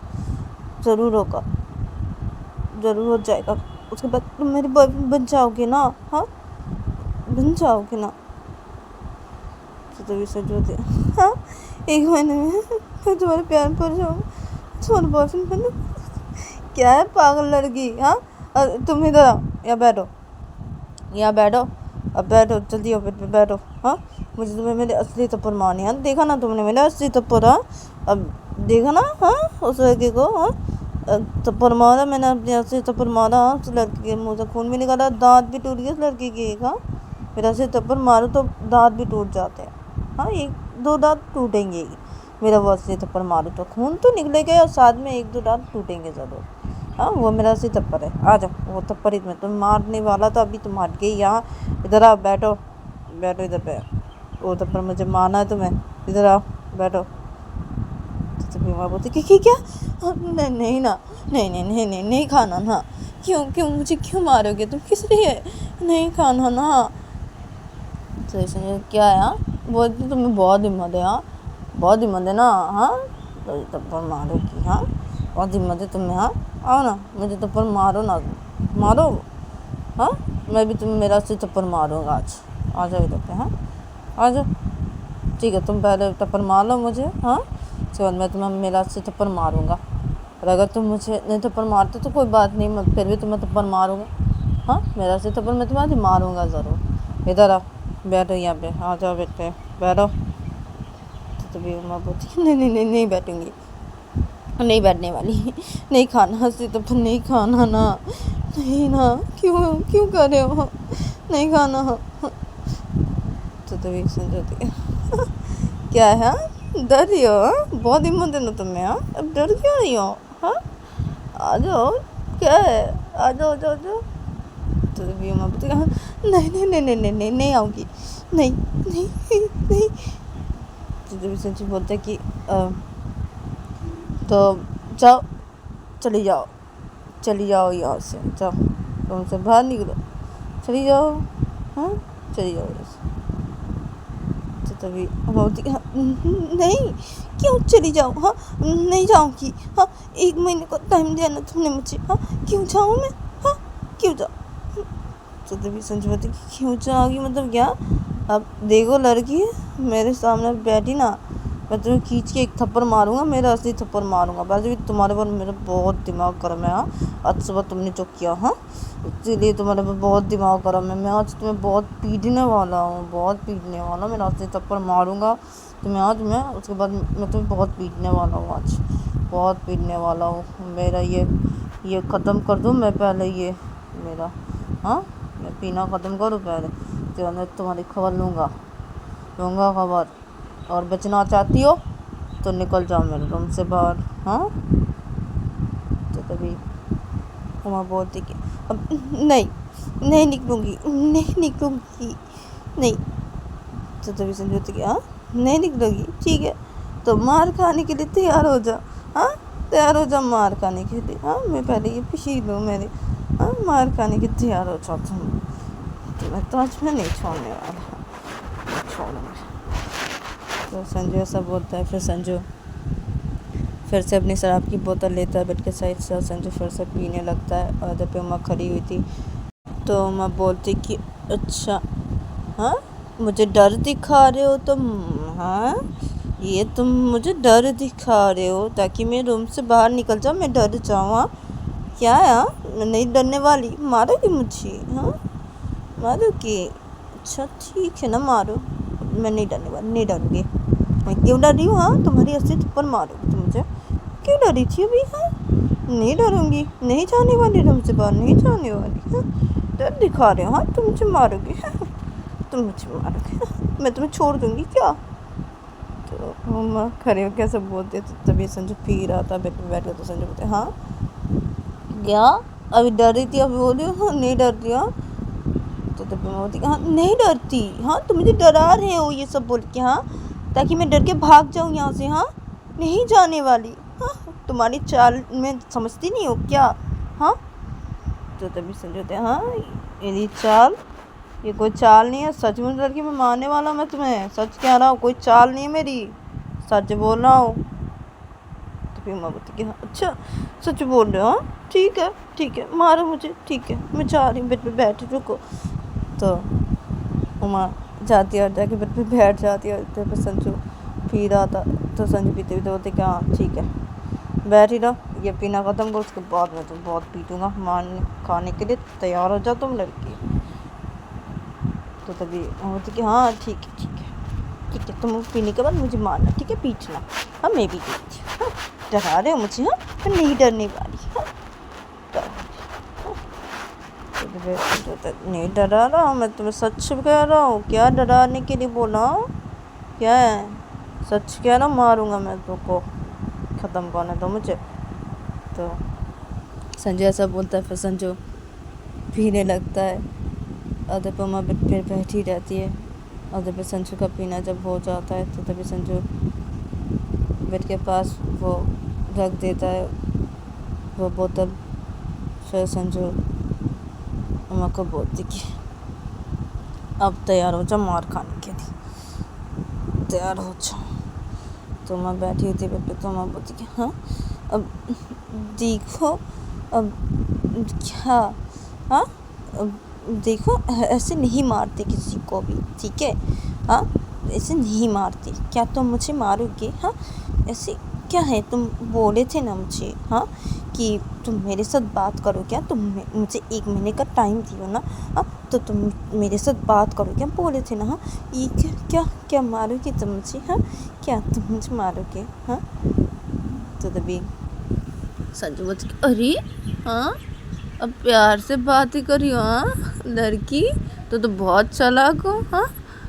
ज़रूर होगा, ज़रूर हो जाएगा। उसके बाद तुम मेरे बॉयफ्रेंड बन जाओगे ना। हाँ, बन जाओगे ना। तो भी सच होते। हाँ, 1 महीने में मैं तुम्हारे प्यार में पड़ जाऊँगा, तुम्हारा बॉयफ्रेंड बनूँ। क्या है पागल लड़की। हाँ, तुम इधर आओ, यहाँ बैठो, यहाँ बैठो, अब बैठो, जल्दी आओ, बेड पे बैठो। हाँ, मुझे तुम्हें मेरे असली थप्पड़ मारने हैं। देखा ना तुमने मेरा असली थप्पड़। हाँ, अब देखा ना। हाँ, उस लड़के को। हाँ, थप्पड़ मारा मैंने, अपने असली थप्पड़ मारा। हाँ, उस लड़के के मुँह से खून भी निकाला, दांत भी टूट गए उस लड़के के एक। हाँ, मेरा असली थप्पड़ मारो तो दांत भी टूट जाते हैं। हाँ, 1-2 दांत टूटेंगे ही। मेरा वो असली थप्पड़ मारो तो खून तो निकलेगा और साथ में 1-2 दांत टूटेंगे ज़रूर। हाँ, वो मेरा असली थप्पड़ है। आ जाओ, वो थप्पड़ ही में तुम मारने वाला था, अभी तुम हट गई। यहाँ इधर आओ, बैठो, बैठो इधर पे। वो थप्पड़ मुझे मारना है तुम्हें, इधर आओ, बैठो। तो बीमार बोलती कि क्या? नहीं नहीं ना, नहीं नहीं नहीं नहीं नहीं खाना ना। क्यों क्यों मुझे क्यों मारोगे तुम, किस लिए? नहीं खाना ना। तो इसने क्या है? हाँ, बोलती तुम्हें बहुत हिम्मत है। हाँ, बहुत हिम्मत है ना। हाँ, तो थप्पड़ मारोगी। हाँ, बहुत हिम्मत है तुम्हें। हाँ, आओ ना, मुझे थप्पड़ मारो ना, मारो। हाँ, मैं भी तुम्हें मेरा से थप्पड़ मारूंगा आज। आ जाओ इधर पे। हाँ, आ जाओ। ठीक है, तुम पहले थप्पड़ मार लो मुझे। हाँ, उसके बाद मैं तुम्हें मेरा से थप्पड़ मारूंगा। और अगर तुम मुझे नहीं थप्पड़ मारते तो कोई बात नहीं, मैं फिर भी तुम्हें थप्पड़ मारूंगा। हाँ, मेरा से थप्पड़ मैं तुम्हें मारूंगा ज़रूर। इधर आओ, बैठो यहाँ पे, आ जाओ बेड पे बैठो। तो तभी उमा बोलती नहीं नहीं नहीं नहीं बैठूंगी, नहीं बैठने वाली। नहीं खाना से तो नहीं खाना ना, नहीं ना। क्यों क्यों कर रहे हो? नहीं खाना। तो तभी समझती है। क्या है? हाँ? डर रही हो? हाँ? बहुत हिम्मत है ना तुम्हें। हाँ, अब डर क्यों रही हो? हाँ, आ जाओ, क्या है, आ जाओ, आ जाओ, आ जाओ। तो तभी उमा बोलती है नहीं नहीं नहीं नहीं नहीं नहीं नहीं आऊँगी, नहीं नहीं नहीं। तो तभी संजू बोलते कि तो जाओ, चली जाओ, चली जाओ यहाँ से, जाओ, रूम से बाहर निकलो, चली जाओ। हाँ, चली जाओ यहाँ से। तो तभी बोलती हाँ, नहीं, क्यों चली जाओ? हाँ, नहीं जाऊँगी। हाँ, 1 महीने का टाइम दिया ना तुमने मुझे। हाँ, क्यों जाऊँ मैं? हाँ, क्यों जाऊँ? तो तभी संजू बोलती क्यों जाओगी, मतलब क्या? अब देखो लड़की, मेरे सामने बैठी ना, मैं तुम्हें खींच के एक थप्पड़ मारूंगा, मेरा असली थप्पड़ मारूंगा। वैसे भी तुम्हारे पर मेरा बहुत दिमाग गर्म है। हाँ, आज सुबह तुमने जो किया, हाँ, इसीलिए तुम्हारे पर बहुत दिमाग गर्म है। मैं आज तुम्हें बहुत पीटने वाला हूँ, बहुत पीटने वाला हूँ। मेरा असली थप्पड़ मारूंगा तुम्हें आज मैं, उसके बाद मैं तुम्हें बहुत पीटने वाला हूँ आज, बहुत पीटने वाला हूँ। मेरा ये ख़त्म कर दूँ मैं पहले, ये मेरा, हाँ, मैं पीना ख़त्म करूँ पहले, तो मैं तुम्हारी खबर लूँगा खबर। और बचना चाहती हो तो निकल जाओ मेरे रूम से बाहर। हाँ, तो तभी उमा बोलती कि अब नहीं, नहीं निकलूँगी, नहीं निकलूँगी, नहीं। तो तभी समझौती कि हाँ, नहीं निकलोगी, ठीक है, तो मार खाने के लिए तैयार हो जा। हाँ, तैयार हो जा मार खाने के लिए। हाँ, मैं पहले ये पीछे लूँ मेरे। हाँ, मार खाने के तैयार हो जाओ तुम, तो मैं तो आज मैं नहीं छोड़ने वाला, छोड़ूंगा। तो संजू ऐसा बोलता है। फिर संजू फिर से अपनी शराब की बोतल लेता है बेड के साइड से, और संजू फिर से पीने लगता है। और जब पे उमा खड़ी हुई थी तो उमा बोलती कि अच्छा, हाँ, मुझे डर दिखा रहे हो तुम? हाँ, ये तुम मुझे डर दिखा रहे हो ताकि मैं रूम से बाहर निकल जाऊँ, मैं डर जाऊँ? हाँ, क्या है? हाँ, मैं नहीं डरने वाली, मारोगी मुझे? हाँ, मारोगी? अच्छा ठीक है ना, मारो, मैं नहीं डरने वाली, नहीं डरूँगी। मैं क्यों डर रही हूँ? हाँ, तुम्हारी असली थप्पड़ मारोगी तुम मुझे, क्यों डरी थी अभी? हाँ, नहीं डरूँगी, नहीं जाने वाली रूम से बाहर, नहीं जाने वाली। हाँ, डर दिखा रहे हो? हाँ, तुम मुझे मारोगी? हाँ, तुम मुझे मारोगे? हाँ, मैं तुम्हें छोड़ दूँगी क्या? तो मम्मा खड़े हो कैसे बोलते, तो तभी संजू पी रहा था बेड पे बैठ कर। तो संजू बोलते हाँ, क्या अभी डर रही थी, अभी बोल रही हो हाँ नहीं डरती? हाँ, तो तभी मम्मा बोलती हाँ नहीं डरती। हाँ, तुम मुझे डरा रहे हो ये सब बोल के। हाँ, ताकि मैं डर के भाग जाऊँ यहाँ से। हाँ, नहीं जाने वाली। हाँ, तुम्हारी चाल में समझती नहीं हो क्या? हाँ, तो तभी संजू हाँ ये चाल, ये कोई चाल नहीं है, सचमुच लड़की मैं मारने वाला हूँ, मैं तुम्हें सच कह रहा हूँ, कोई चाल नहीं है मेरी, सच बोल रहा हूँ। तो फिर उमा बोलती कि हाँ अच्छा सच बोल रहे हो, हाँ ठीक है मारो मुझे, ठीक है मैं जा रही हूँ, बेड पे बैठी रुको। तो उमा जाती है और जाके बेड पे बैठ जाती है, तो फिर संजू पी रहा था, तो संजू पीते पीते बोलते कि हाँ ठीक है बैठ ही रहो, ये पीना ख़त्म करो, उसके बाद मैं तो बहुत पीटूँगा, मारने खाने के लिए तैयार हो जाओ तुम लड़की। तो तभी बोलती कि हाँ ठीक है तुम पीने के बाद मुझे मारना, ठीक है पीटना, हाँ मैं भी पीती हूँ, हाँ डरा रहे हो मुझे, हाँ मैं नहीं डरने वाली, हाँ नहीं डरा रहा हूँ, मैं तुम्हें सच कह रहा हूँ, क्या डराने के लिए बोला, क्या है सच कह रहा हूँ, मारूंगा मैं तुमको, ख़त्म करने दो मुझे। तो संजू ऐसा बोलता है, फिर संजू पीने लगता है और जब उमा फिर बैठी रहती है। और जब संजू का पीना जब हो जाता है तो तभी संजू बेड के पास वो रख देता है वो बोतल। फिर संजू उमा को बोलती कि अब तैयार हो जाओ मार खाने के लिए, तैयार हो जाओ। तो उमा बैठी होती है बेड पे, तो उमा बोलती कि हाँ अब देखो, अब क्या, हाँ अब देखो ऐसे नहीं मारते किसी को भी, ठीक है, हाँ ऐसे नहीं मारते, क्या तुम मुझे मारोगे, हाँ ऐसे क्या है, तुम बोले थे ना मुझे, हाँ कि तुम मेरे साथ बात करो, क्या तुम मुझे 1 महीने का टाइम दियो ना, हाँ तो तुम मेरे साथ बात करो, क्या बोले थे ना, हाँ ये क्या मारोगे तुम मुझे, हाँ क्या तुम मुझे मारोगे, हाँ। तो तभी संजू बोलती अरे हाँ अब प्यार से बात ही करियो, हाँ लड़की तो बहुत चालाक हो, हाँ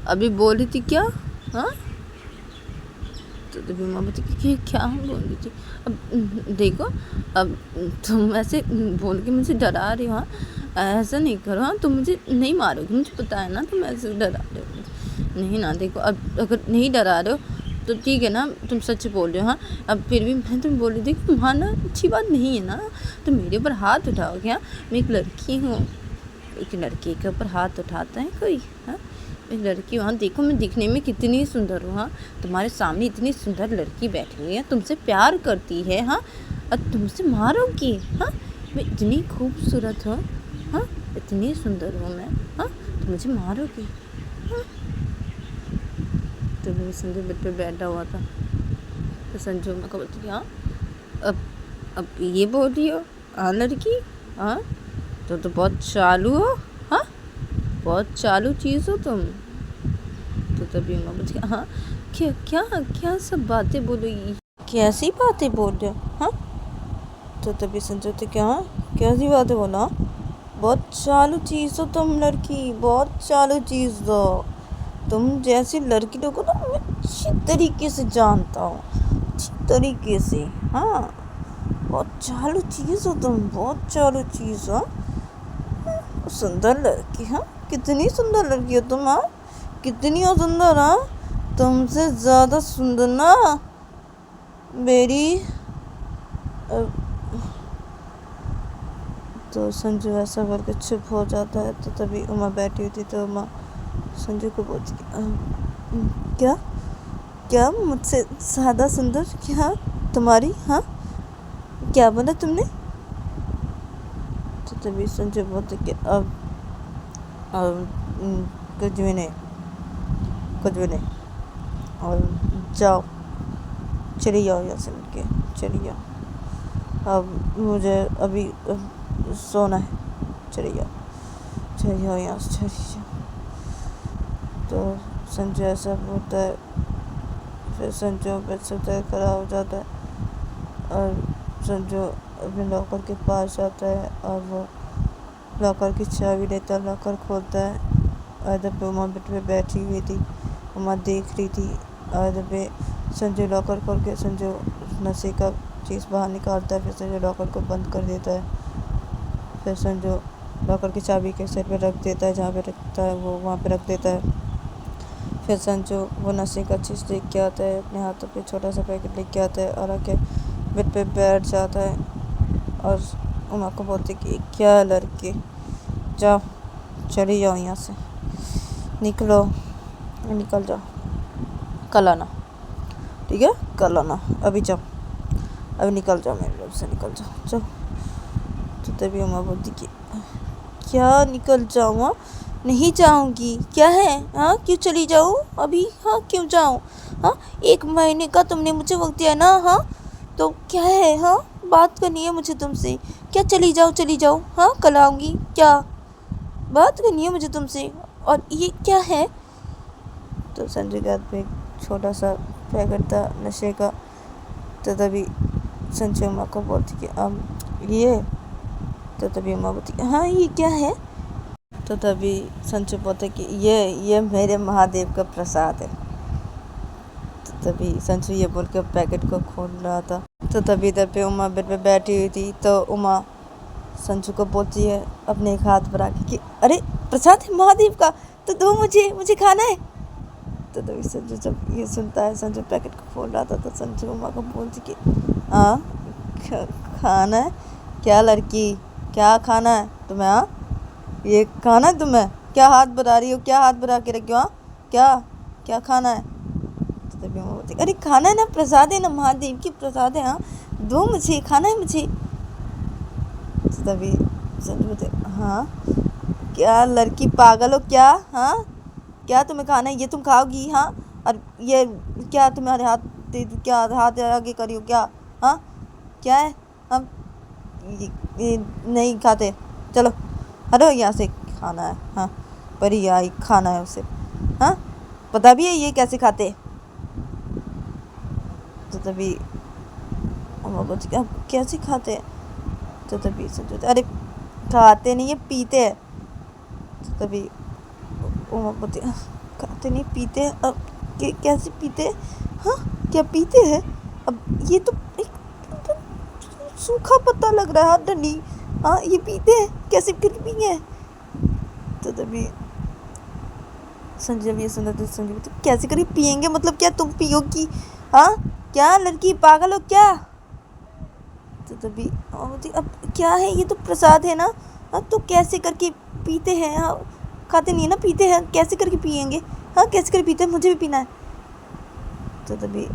अभी बोली थी क्या, हाँ। तो तभी माँ बोलती कि क्या बोली थी, अब देखो अब तुम ऐसे बोल के मुझे डरा रही हो, हाँ ऐसा नहीं करो, हाँ तुम मुझे नहीं मारोगे, मुझे पता है ना तुम ऐसे डरा रहे हो, नहीं ना देखो अब अगर नहीं डरा रहे हो तो ठीक है ना, तुम सच बोल रहे हो, हाँ अब फिर भी मैं तुम बोल रही थी कि मारना अच्छी बात नहीं है ना, तो मेरे ऊपर हाथ उठाओ क्या, मैं एक लड़की हूँ, एक लड़के के ऊपर हाथ उठाता है कोई, हाँ एक लड़की हूँ, हाँ देखो मैं दिखने में कितनी सुंदर हूँ, हाँ तुम्हारे सामने इतनी सुंदर लड़की बैठी हुई है, तुमसे प्यार करती है, हाँ और तुमसे मारोगी, हाँ मैं इतनी खूबसूरत हूँ, हाँ इतनी सुंदर हूँ मैं, हाँ तो मुझे मारोगी, हाँ। तो मैं संजू बेड पे बैठा हुआ था, तो संजू मैं को बोलती हाँ अब ये बोल रही हो, हाँ लड़की, हाँ तो बहुत चालू हो, हाँ बहुत चालू चीज़ हो तुम। तो तभी मैं बोलती हाँ क्या सब बातें बोलोगी, कैसी बातें बोल रहे हो, हाँ। तो तभी संजू थे क्या, हाँ कैसी बातें बोला, बहुत चालू चीज़ हो तुम लड़की, बहुत चालू चीज़ हो, तुम जैसी लड़की लोगों को ना मैं अच्छी तरीके से जानता हूँ, अच्छी तरीके से, हाँ बहुत चालू चीज़ हो तुम, बहुत चालू चीज़ हो, सुंदर लड़की, हाँ कितनी सुंदर लड़की हो तुम, हाँ कितनी हो सुंदर, हाँ तुमसे ज़्यादा सुंदर ना मेरी। तो संजू ऐसा करके चुप हो जाता है। तो तभी उमा बैठी हुई थी, तो उमा संजू को बोलती क्या क्या मुझसे ज़्यादा सुंदर, क्या तुम्हारी, हाँ क्या बोला तुमने। तो तभी संजू बोलते कि अब कुछ भी नहीं और जाओ चली जाओ यहाँ से, उठ के चली जाओ, अब मुझे अभी सोना है, चली जाओ यहाँ से, चली जाओ। तो संजू ऐसा बोलता है, फिर संजू बेड से उतर खड़ा हो जाता है और संजू अपने लॉकर के पास जाता है और वो लॉकर की चाबी लेता है, लॉकर खोलता है। और जब उमा बेड पे बैठी हुई थी, उमा देख रही थी, और जब संजू लॉकर खोल के संजू नशे का चीज़ बाहर निकालता है, फिर संजू लॉकर को बंद कर देता है। फिर संजू लॉकर की चाबी के सिर पे रख देता है, जहाँ पे रखता है वो वहाँ पे रख देता है। फिर संजू वो नशे का चीज़ लेके के आता है, अपने हाथों पे छोटा सा पैकेट लेके आता है और आके बेड पे बैठ जाता है। और उमा को बोलती कि क्या लड़के, जाओ चली जाओ यहाँ से, निकलो, निकल जाओ, कल आना, ठीक है, कल आना, अभी जाओ, अभी निकल जाओ मेरे रूम से, निकल जाओ, जाओ। तो तभी उमा बोलती कि क्या निकल जाऊँ, हाँ नहीं जाऊँगी, क्या है, हाँ क्यों चली जाऊँ अभी, हाँ क्यों जाऊँ, हाँ 1 महीने का तुमने मुझे वक्त दिया ना, हाँ तो क्या है, हाँ बात करनी है मुझे तुमसे, क्या चली जाओ, हाँ कल आऊँगी, क्या बात करनी है मुझे तुमसे, और ये क्या है। तो संजय के हाथ में एक छोटा सा पैकेट था नशे का। तो तभी संजय उमा को बोलती कि अब ये, तो तभी उमा बोलती हाँ ये क्या है। तो तभी संजय बोलते कि ये मेरे महादेव का प्रसाद है। तो तभी संजय ये बोल के पैकेट को खोल रहा था। तो तभी इधर पे उमा बेड पे बैठी हुई थी। तो उमा संजू को बोलती है अपने एक हाथ पर आके कि अरे प्रसाद है महादेव का, तो दो मुझे खाना है। तो तभी संजू जब ये सुनता है, संजू पैकेट को खोल रहा था, तो संजू उमा को बोलती कि हाँ खाना है, क्या लड़की क्या खाना है तुम्हें, हाँ ये खाना है तुम्हें, क्या हाथ बढ़ा रही हो, क्या हाथ बढ़ा के रखी हो, हाँ क्या खाना है। तो तभी उमा बोलती अरे खाना है ना, प्रसाद है ना, महादेव की प्रसाद है, हाँ दो मुझे, खाना है मुझे। तो तभी संजू बोलते हाँ क्या लड़की पागल हो क्या, हाँ क्या तुम्हें खाना है, ये तुम खाओगी, हाँ और ये क्या तुम्हारे हाथ दे दूँ, क्या हाथ आगे करी हो क्या, हाँ क्या है, हम ये नहीं खाते, चलो हटो यहाँ से, खाना है, हाँ परी आई खाना है उसे, हाँ पता भी है ये कैसे खाते। तो तभी उमा बोलती अब कैसे खाते हैं। तो तभी सोचते अरे खाते नहीं, ये पीते हैं। तो तभी उमा बोलती खाते नहीं पीते हैं, अब कैसे पीते हैं, हाँ क्या पीते हैं, अब ये तो एक सूखा पत्ता लग रहा है डंडी, हाँ ये पीते हैं, कैसे फिर पिएंगे। तो तभी संजय ये सुना तो संजय बोलते कैसे करके पिएंगे, मतलब क्या तुम पियोगी, हाँ क्या लड़की पागल हो क्या। तो तभी अब क्या है, ये तो प्रसाद है ना, हाँ तो कैसे करके पीते हैं, हाँ खाते नहीं है ना, पीते हैं, कैसे करके पिएंगे, हाँ कैसे करके पीते हैं, मुझे भी पीना है। तो तभी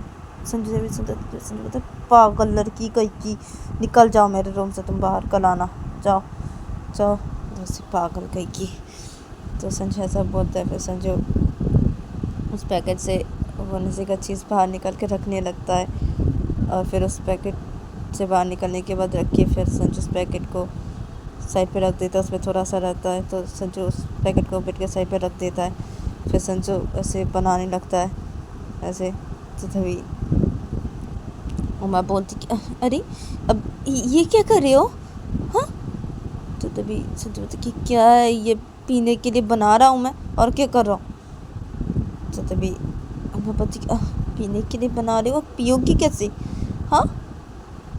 संजय भी सुनता, संजय बोलता पागल लड़की कहीं की, निकल जाओ मेरे रूम से, तुम बाहर कल आना, जाओ जाओ जैसे पागल कहीं की। तो संजय ऐसा बोलता है। फिर संजय उस पैकेट से वो नशे का चीज़ बाहर निकाल के रखने लगता है, और फिर उस पैकेट से बाहर निकलने के बाद रख के फिर संजू उस पैकेट को साइड पे रख देता है, उसमें थोड़ा सा रहता है, तो संजू उस पैकेट को बेड के साइड पे रख देता है। फिर संजू ऐसे बनाने लगता है ऐसे। तो तभी उमा बोलती कि अरे अब ये क्या कर रहे हो, हाँ। तो तभी संजू बोलती कि क्या है, ये पीने के लिए बना रहा हूँ मैं, और क्या कर रहा हूँ। तो तभी उमा बोलती कि पीने के लिए बना रहे हो, पियोगी कैसे, हाँ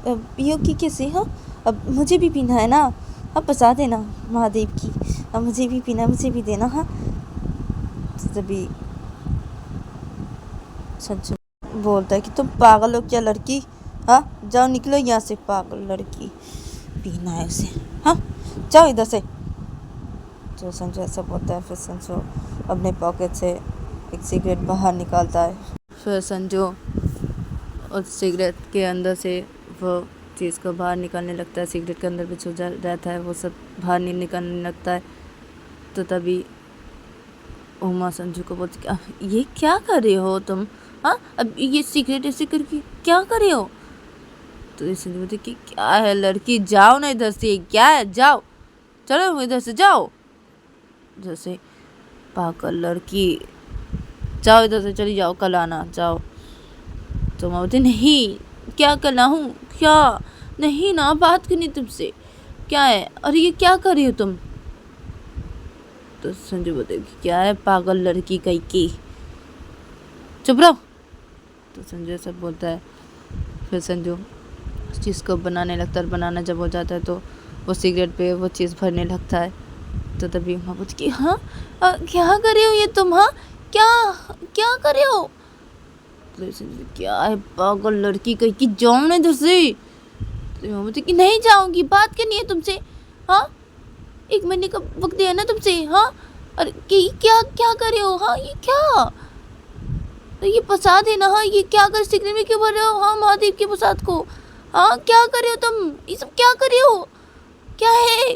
पियोगी कैसे, हाँ अब मुझे भी पीना है ना, अब बता देना महादेव की, अब मुझे भी पीना, मुझे भी देना, हाँ। तो तभी संजू बोलता है कि तुम पागल हो क्या लड़की, हाँ जाओ निकलो यहाँ से, पागल लड़की, पीना है उसे, हाँ जाओ इधर से। तो संजू ऐसा बोलता है। फिर संजू अपने पॉकेट से एक सिगरेट बाहर निकालता है। फिर संजू उस सिगरेट के अंदर से वो चीज़ को बाहर निकालने लगता है, सिगरेट के अंदर भी जो रहता है वो सब बाहर नहीं निकलने लगता है। तो तभी उमा संजू को बोलती ये क्या कर रहे हो तुम, हाँ अब ये सिगरेट ऐसे करके क्या कर रहे हो। तो ये संजू बोलती कि क्या है लड़की, जाओ ना इधर से, क्या है, जाओ चलो इधर से, जाओ इधर से, पागल लड़की, जाओ इधर से, चली जाओ, कल आना, जाओ। तो मैं बोलती नहीं, क्या करना हूँ, क्या नहीं ना, बात करनी तुमसे, क्या है, अरे ये क्या कर रही हो तुम। तो संजू बोलते क्या है पागल लड़की कहीं की, चुप रहो। तो संजू सब बोलता है। फिर संजू उस चीज़ को बनाने लगता है, और बनाना जब हो जाता है तो वो सिगरेट पे वो चीज़ भरने लगता है। तो तभी माँ बोलती कि हाँ क्या कर रहे हो ये तुम, हाँ क्या क्या कर रहे हो। तो संजू क्या है पागल लड़की कहीं की, जाओ ना इधर से। तो उमा बोलती कि नहीं जाऊंगी, बात करनी है तुमसे। हाँ, 1 महीने का वक्त दिया ना तुमसे। हाँ, और कि क्या क्या कर रहे हो? हाँ, ये क्या, तो ये प्रसाद है ना। हाँ, ये क्या कर, सिगरेट में क्यों भर रहे हो? हाँ, महादेव के प्रसाद को। हाँ, क्या कर रहे हो तुम? ये सब क्या कर रहे हो? क्या है?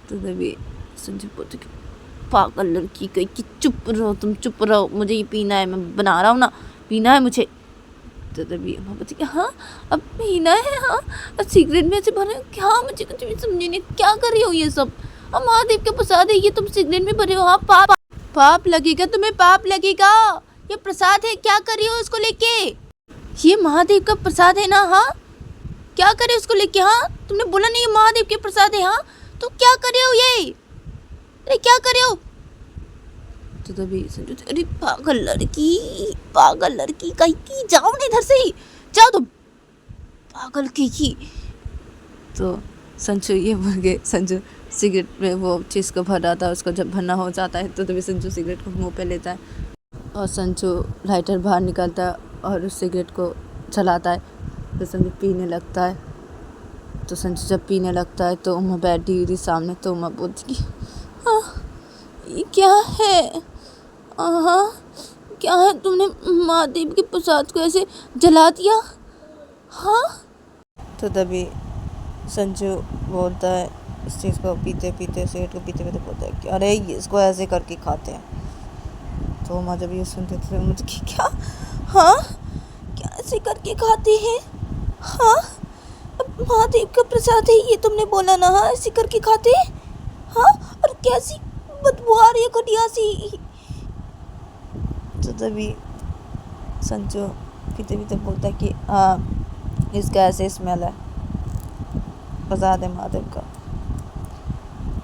तो तभी संजय बोलते कि पागल लड़की कहीं कि चुप रहो, तुम चुप रहो, मुझे ये पीना है, मैं बना रहा हूँ ना, पीना है मुझे। तो तभी अम्मा बोलती कि हाँ, अब पीना है। हाँ, और सिगरेट में से भरे हो क्या? मुझे कुछ भी समझे नहीं, क्या कर रही हो ये सब? हाँ, महादेव के प्रसाद है ये, तुम सिगरेट में भरे हो। हाँ, पाप पाप लगेगा तुम्हें, पाप लगेगा। ये प्रसाद है, क्या कर रही हो इसको लेके? ये महादेव का प्रसाद है ना। हाँ, क्या करे उसको लेके? हाँ, तुमने बोला नहीं ये महादेव के प्रसाद है। हाँ, तो क्या कर रहे हो ये? अरे क्या कर रहे हो? तो तभी संजू, अरे पागल लड़की कहीं की, जाओ ना इधर से, जाओ तुम, पागल की। तो संजू ये बोल के संजू सिगरेट में वो चीज़ को भर रहा था, उसको जब भरना हो जाता है तो तभी संजू सिगरेट को मुंह पे लेता है और संजू लाइटर बाहर निकालता है और उस सिगरेट को जलाता है। तो संजू पीने लगता है। तो संजू जब पीने लगता है तो उमा बैठी हुई थी सामने। तो उमा बोलती कि हाँ, ये क्या है? हाँ, क्या है? तुमने महादेव के प्रसाद को ऐसे जला दिया? हाँ। तो तभी संजू बोलता है, इस चीज़ को पीते पीते, सिगरेट को पीते पीते बोलता है कि अरे इसको ऐसे करके खाते हैं। तो उमा जब ये सुनते थे मुझे कि क्या? हाँ, क्या ऐसे करके खाते हैं? हाँ, अब महादेव का प्रसाद है ये, तुमने बोला ना। हाँ, ऐसे करके खाते हैं। हाँ, और कैसी बदबू आ रही है घटिया सी। तो तभी संजू पीते पीते बोलता है कि हाँ, इसका ऐसे स्मेल है, प्रसाद है महादेव का।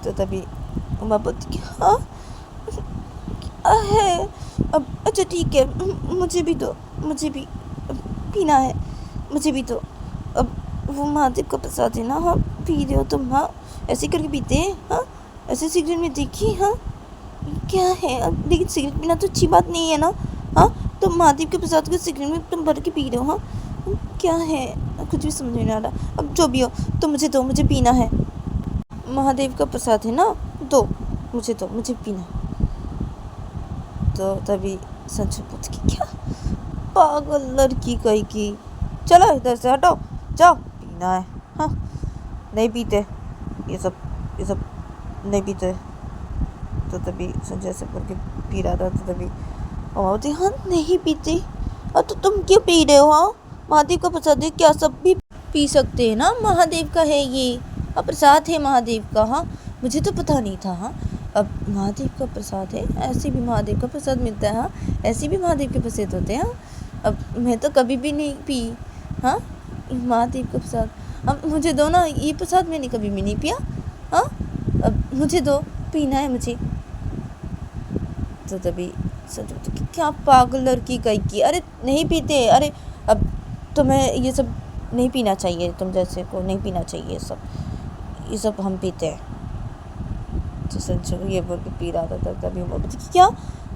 तो तभी उमा बोलती कि हाँ, क्या है? अब अच्छा ठीक है, मुझे भी दो, मुझे भी पीना है, मुझे भी दो। अब वो महादेव का प्रसाद है ना। हाँ, पी रहे हो तुम? हाँ, ऐसे करके पीते हैं। हाँ, ऐसे सिगरेट में देखी। हाँ, क्या है? अब लेकिन सिगरेट पीना तो अच्छी बात नहीं है ना। हाँ, तो महादेव के प्रसाद को सिगरेट में तुम भर के पी रहे हो। हाँ, क्या है? कुछ भी समझ नहीं आ रहा। अब जो भी हो, तो मुझे दो, मुझे पीना है। महादेव का प्रसाद है ना, दो, मुझे दो, मुझे पीना है। तो तभी संजू पूछती कि क्या, पागल लड़की कहीं की, चलो इधर से हटो, जाओ, पीना है। हाँ, नहीं पीते ये सब नहीं पीते। तो तभी संजय से बोल के पी रहा था। तो तभी बोलती हाँ, नहीं पीते। और तो तुम क्यों पी रहे हो? हाँ, महादेव का प्रसाद है, क्या सब भी पी सकते हैं ना? महादेव का है ये, अब प्रसाद है महादेव का। हाँ, मुझे तो पता नहीं था। हाँ, अब महादेव का प्रसाद है, ऐसे भी महादेव का प्रसाद मिलता है। हाँ, ऐसे भी महादेव के प्रसाद होते हैं। अब मैं तो कभी भी नहीं पी। हाँ, महादेव का प्रसाद, अब मुझे दो ना, ये प्रसाद मैंने कभी भी नहीं पिया। हाँ, अब मुझे दो, पीना है मुझे। तो तभी सोचो कि क्या पागल लड़की कहीं की, अरे नहीं पीते। अरे अब तुम्हें ये सब नहीं पीना चाहिए, तुम जैसे को नहीं पीना चाहिए ये सब हम पीते हैं। तो संजू ये बोल के पी रहा था। तभी बोलती कि क्या?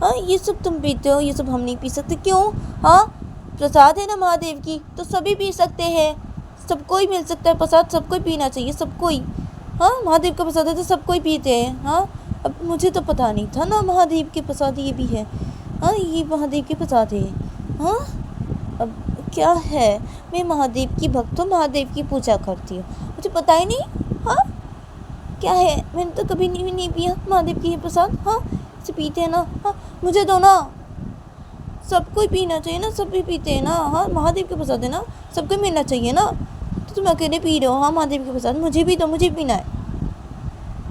हाँ, ये सब तुम पीते हो, ये सब हम नहीं पी सकते। क्यों? हाँ, प्रसाद है ना महादेव की, तो सभी पी सकते हैं, सबको ही मिल सकता है प्रसाद, सबको ही पीना चाहिए, सबको ही। हाँ, महादेव का प्रसाद है तो सबको ही पीते हैं। हाँ, अब मुझे तो पता नहीं था ना महादेव के प्रसाद ये भी है। हाँ, ये महादेव के प्रसाद है। हाँ, अब क्या है? मैं महादेव की भक्त हूँ, महादेव की पूजा करती हूँ, मुझे पता ही नहीं। हाँ, क्या है? मैंने तो कभी नहीं पिया महादेव की ये प्रसाद। हाँ, इसे पीते हैं ना। हाँ, मुझे दो ना, सबको ही पीना चाहिए ना, सब भी पीते हैं ना। हाँ, महादेव के प्रसाद है ना, सबको मिलना चाहिए ना। तो तुम अकेले पी रहे हो? हाँ, महादेव के प्रसाद, मुझे भी दो, मुझे पीना है।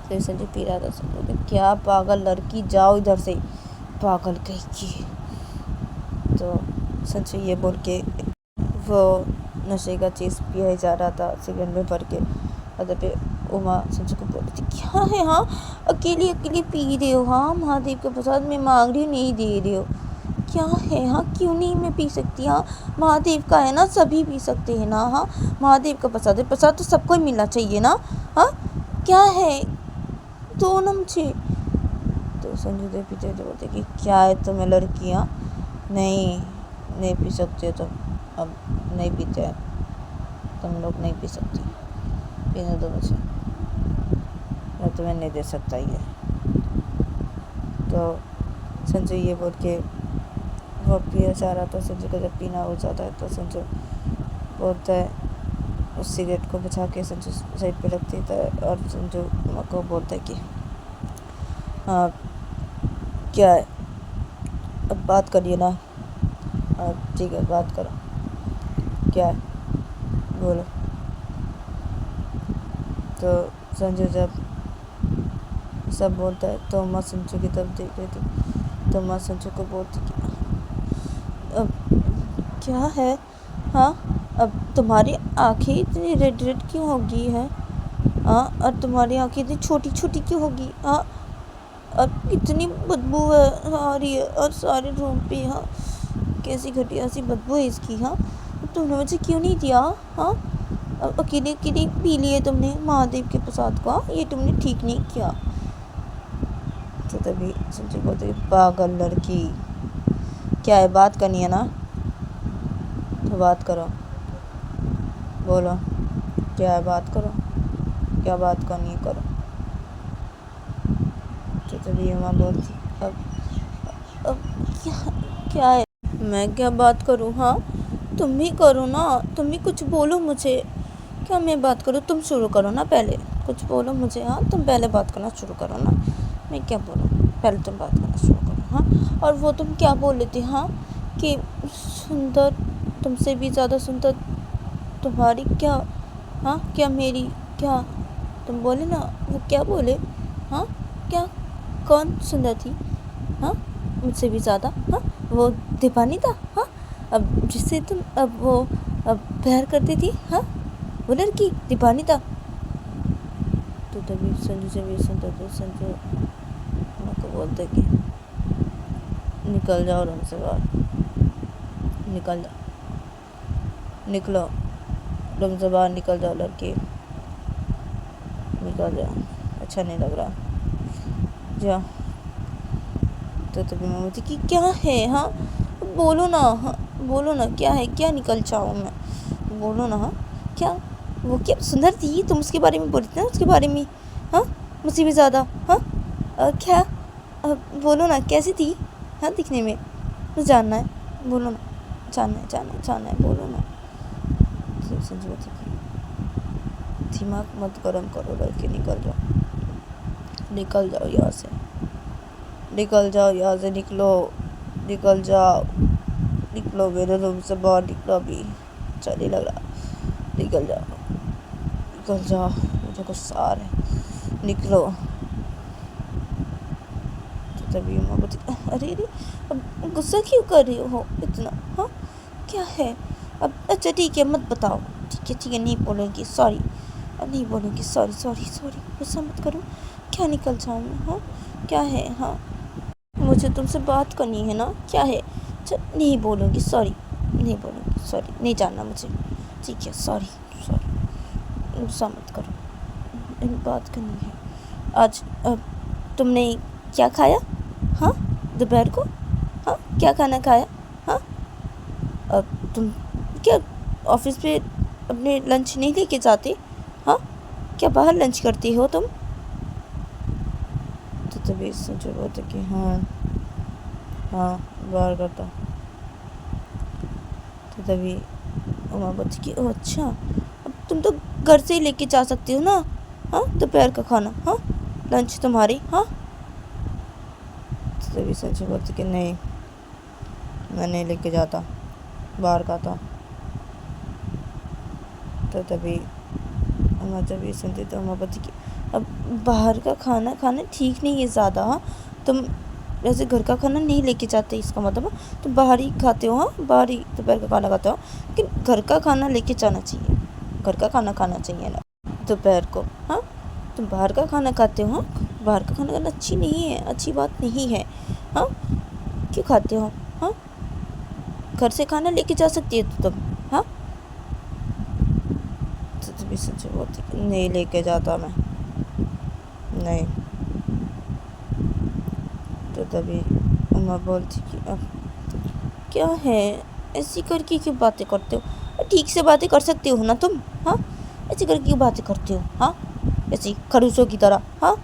तो संजय पी रहा था। सब बोलते क्या पागल लड़की, जाओ इधर से, पागल कहीं की। तो संजय ये बोल के वो नशे का चीज़ पिया जा रहा था सिगरेट में भर के। और फिर उमा संजय को बोलती थी क्या है? हाँ, अकेले पी रहे हो? हाँ, महादेव के प्रसाद में मांग रही हो, नहीं दे रहे हो, क्या है? हाँ, क्यों नहीं मैं पी सकती? हाँ, महादेव का है ना, सभी पी सकते हैं ना। हाँ, महादेव का प्रसाद है, प्रसाद तो सबको ही मिलना चाहिए ना। हाँ, क्या है? दो ना मुझे। तो संजू देव पीते थे, बोलते कि क्या है तुम्हें नहीं पी सकते तुम, अब नहीं पीते हैं। तुम लोग नहीं पी सकती, पीने दो मुझे, मैं तुम्हें नहीं दे सकता ये। तो संजू ये बोल के वो पिया जा रहा था। संजू को जब पीना हो जाता है तो संजू बोलता है, उस सिगरेट को बचा के संजू साइड पे रख देता है और संजू अम्मा को बोलता है कि हाँ क्या है, अब बात करिए ना। हाँ ठीक है, बात करो, क्या है बोलो। तो संजू जब सब बोलता है तो अम्मा संजू की तरफ देख रही थी। तो अम्मा संजू को बोलती कि अब क्या है, हाँ अब तुम्हारी आँखें इतनी रेड रेड क्यों होगी है, हाँ और तुम्हारी आँखें इतनी छोटी छोटी क्यों होगी, हाँ और इतनी बदबू है आ रही है और सारे रूम पे, हाँ कैसी घटिया सी बदबू है इसकी, हाँ तुमने मुझे क्यों नहीं दिया, हाँ अब अकेले अकेले पी लिए तुमने महादेव के प्रसाद को, हाँ ये तुमने ठीक नहीं किया। तो तभी संजय बोलते पागल लड़की, क्या है बात करनी है ना तो बात करो, बोलो क्या है बात करो, क्या बात करनी है करो। तो तभी अम्मा बोलती अब क्या है, मैं क्या बात करूँ, हाँ तुम भी करो ना, तुम भी कुछ बोलो मुझे, क्या मैं बात करूँ, तुम शुरू करो ना, पहले कुछ बोलो मुझे, हाँ तुम पहले बात करना शुरू करो ना, मैं क्या बोलूँ, पहले तुम बात करना शुरू करो। हाँ और वो तुम क्या बोल रही थी, हाँ कि सुंदर, तुमसे भी ज़्यादा सुंदर तुम्हारी क्या, हाँ क्या मेरी, क्या तुम बोले ना, वो क्या बोले, हाँ क्या कौन सुंदर थी, हाँ मुझसे भी ज़्यादा, हाँ वो दीपानी था, हाँ अब जिससे तुम अब वो अब प्यार करती थी, हाँ वो लड़की दीपानी था। तो तभी संजू से भी सुनता तो संजू को बोलते कि निकल जाओ रूम से बाहर, निकल जाओ, निकलो रूम से बाहर, निकल जाओ लड़की, निकल जाओ, अच्छा नहीं लग रहा, जाओ। तो तभी मैं बोलती कि क्या है, हाँ बोलो ना, हाँ बोलो ना क्या है, क्या निकल जाऊँ मैं, बोलो ना, हाँ क्या वो क्या सुंदर थी, तुम उसके बारे में बोलते ना, उसके बारे में, हाँ मुझसे भी ज़्यादा, हाँ क्या बोलो ना कैसी थी, हाँ दिखने में, मुझे जानना है, बोलो ना, जानना है बोलो ना। तो संजू बोलती कि दिमाग मत गरम करो लड़के, निकल जाओ, निकल जाओ यहाँ से, निकल जाओ यहाँ से, निकलो, निकल जाओ, निकलो मेरे रूम से बाहर, निकलो अभी, अच्छा नहीं लग रहा, निकल जाओ, निकल जाओ, मुझे गुस्सा आ रहा है, निकलो। तो तभी अम्मा बोलती अरे अरे अब गुस्सा क्यों कर रही हो इतना, हाँ क्या है, अब अच्छा ठीक है मत बताओ, ठीक है नहीं बोलूँगी, सॉरी अब नहीं बोलूँगी, सॉरी सॉरी सॉरी, गुस्सा मत करो, क्या निकल जाऊँ मैं, हाँ क्या है, हाँ मुझे तुमसे बात करनी है ना, क्या है, अच्छा नहीं बोलूँगी, सॉरी नहीं बोलूँगी, सॉरी नहीं जानना मुझे, ठीक है सॉरी सॉरी, गुस्सा मत करो, बात करनी है। आज तुमने क्या खाया, हाँ दोपहर को, हाँ क्या खाना खाया, हाँ तुम क्या ऑफिस पे अपने लंच नहीं लेके जाते, हाँ क्या बाहर लंच करती हो तुम। तो तभी सोचो बोलते कि हाँ बाहर करता। तो तभी अम्मा बोलती कि ओह अच्छा, अब तुम तो घर से ही लेके जा सकती हो ना, हाँ दोपहर का खाना, हाँ लंच तुम्हारी, हाँ। तो तभी सोचो बोलती कि नहीं मैं नहीं लेके जाता, बाहर का था। तो तभी अम्मा जब ये सुनती तो अम्मा बोलती कि अब बाहर का खाना खाना ठीक नहीं है ज़्यादा, हाँ तुम वैसे घर का खाना नहीं लेके जाते, इसका मतलब तुम बाहर ही खाते हो, हाँ बाहर ही दोपहर का खाना खाते हो, लेकिन घर का खाना लेके जाना चाहिए, घर का खाना खाना चाहिए ना दोपहर को, हाँ तुम बाहर का खाना खाते हो, हाँ बाहर का खाना खाना अच्छी नहीं है, अच्छी बात नहीं है, हाँ क्यों खाते हो, हाँ घर से खाना लेके जा सकती है तुम, हाँ। तो तभी सच बोलती नहीं लेके जाता मैं, नहीं। तो तभी अम्मा बोलती कि अब क्या है ऐसी करके क्यों बातें करते हो, ठीक से बातें कर सकते हो ना तुम? हाँ, ऐसे करके क्यों बातें करते हो? हाँ, ऐसे खरूसों की तरह। हाँ,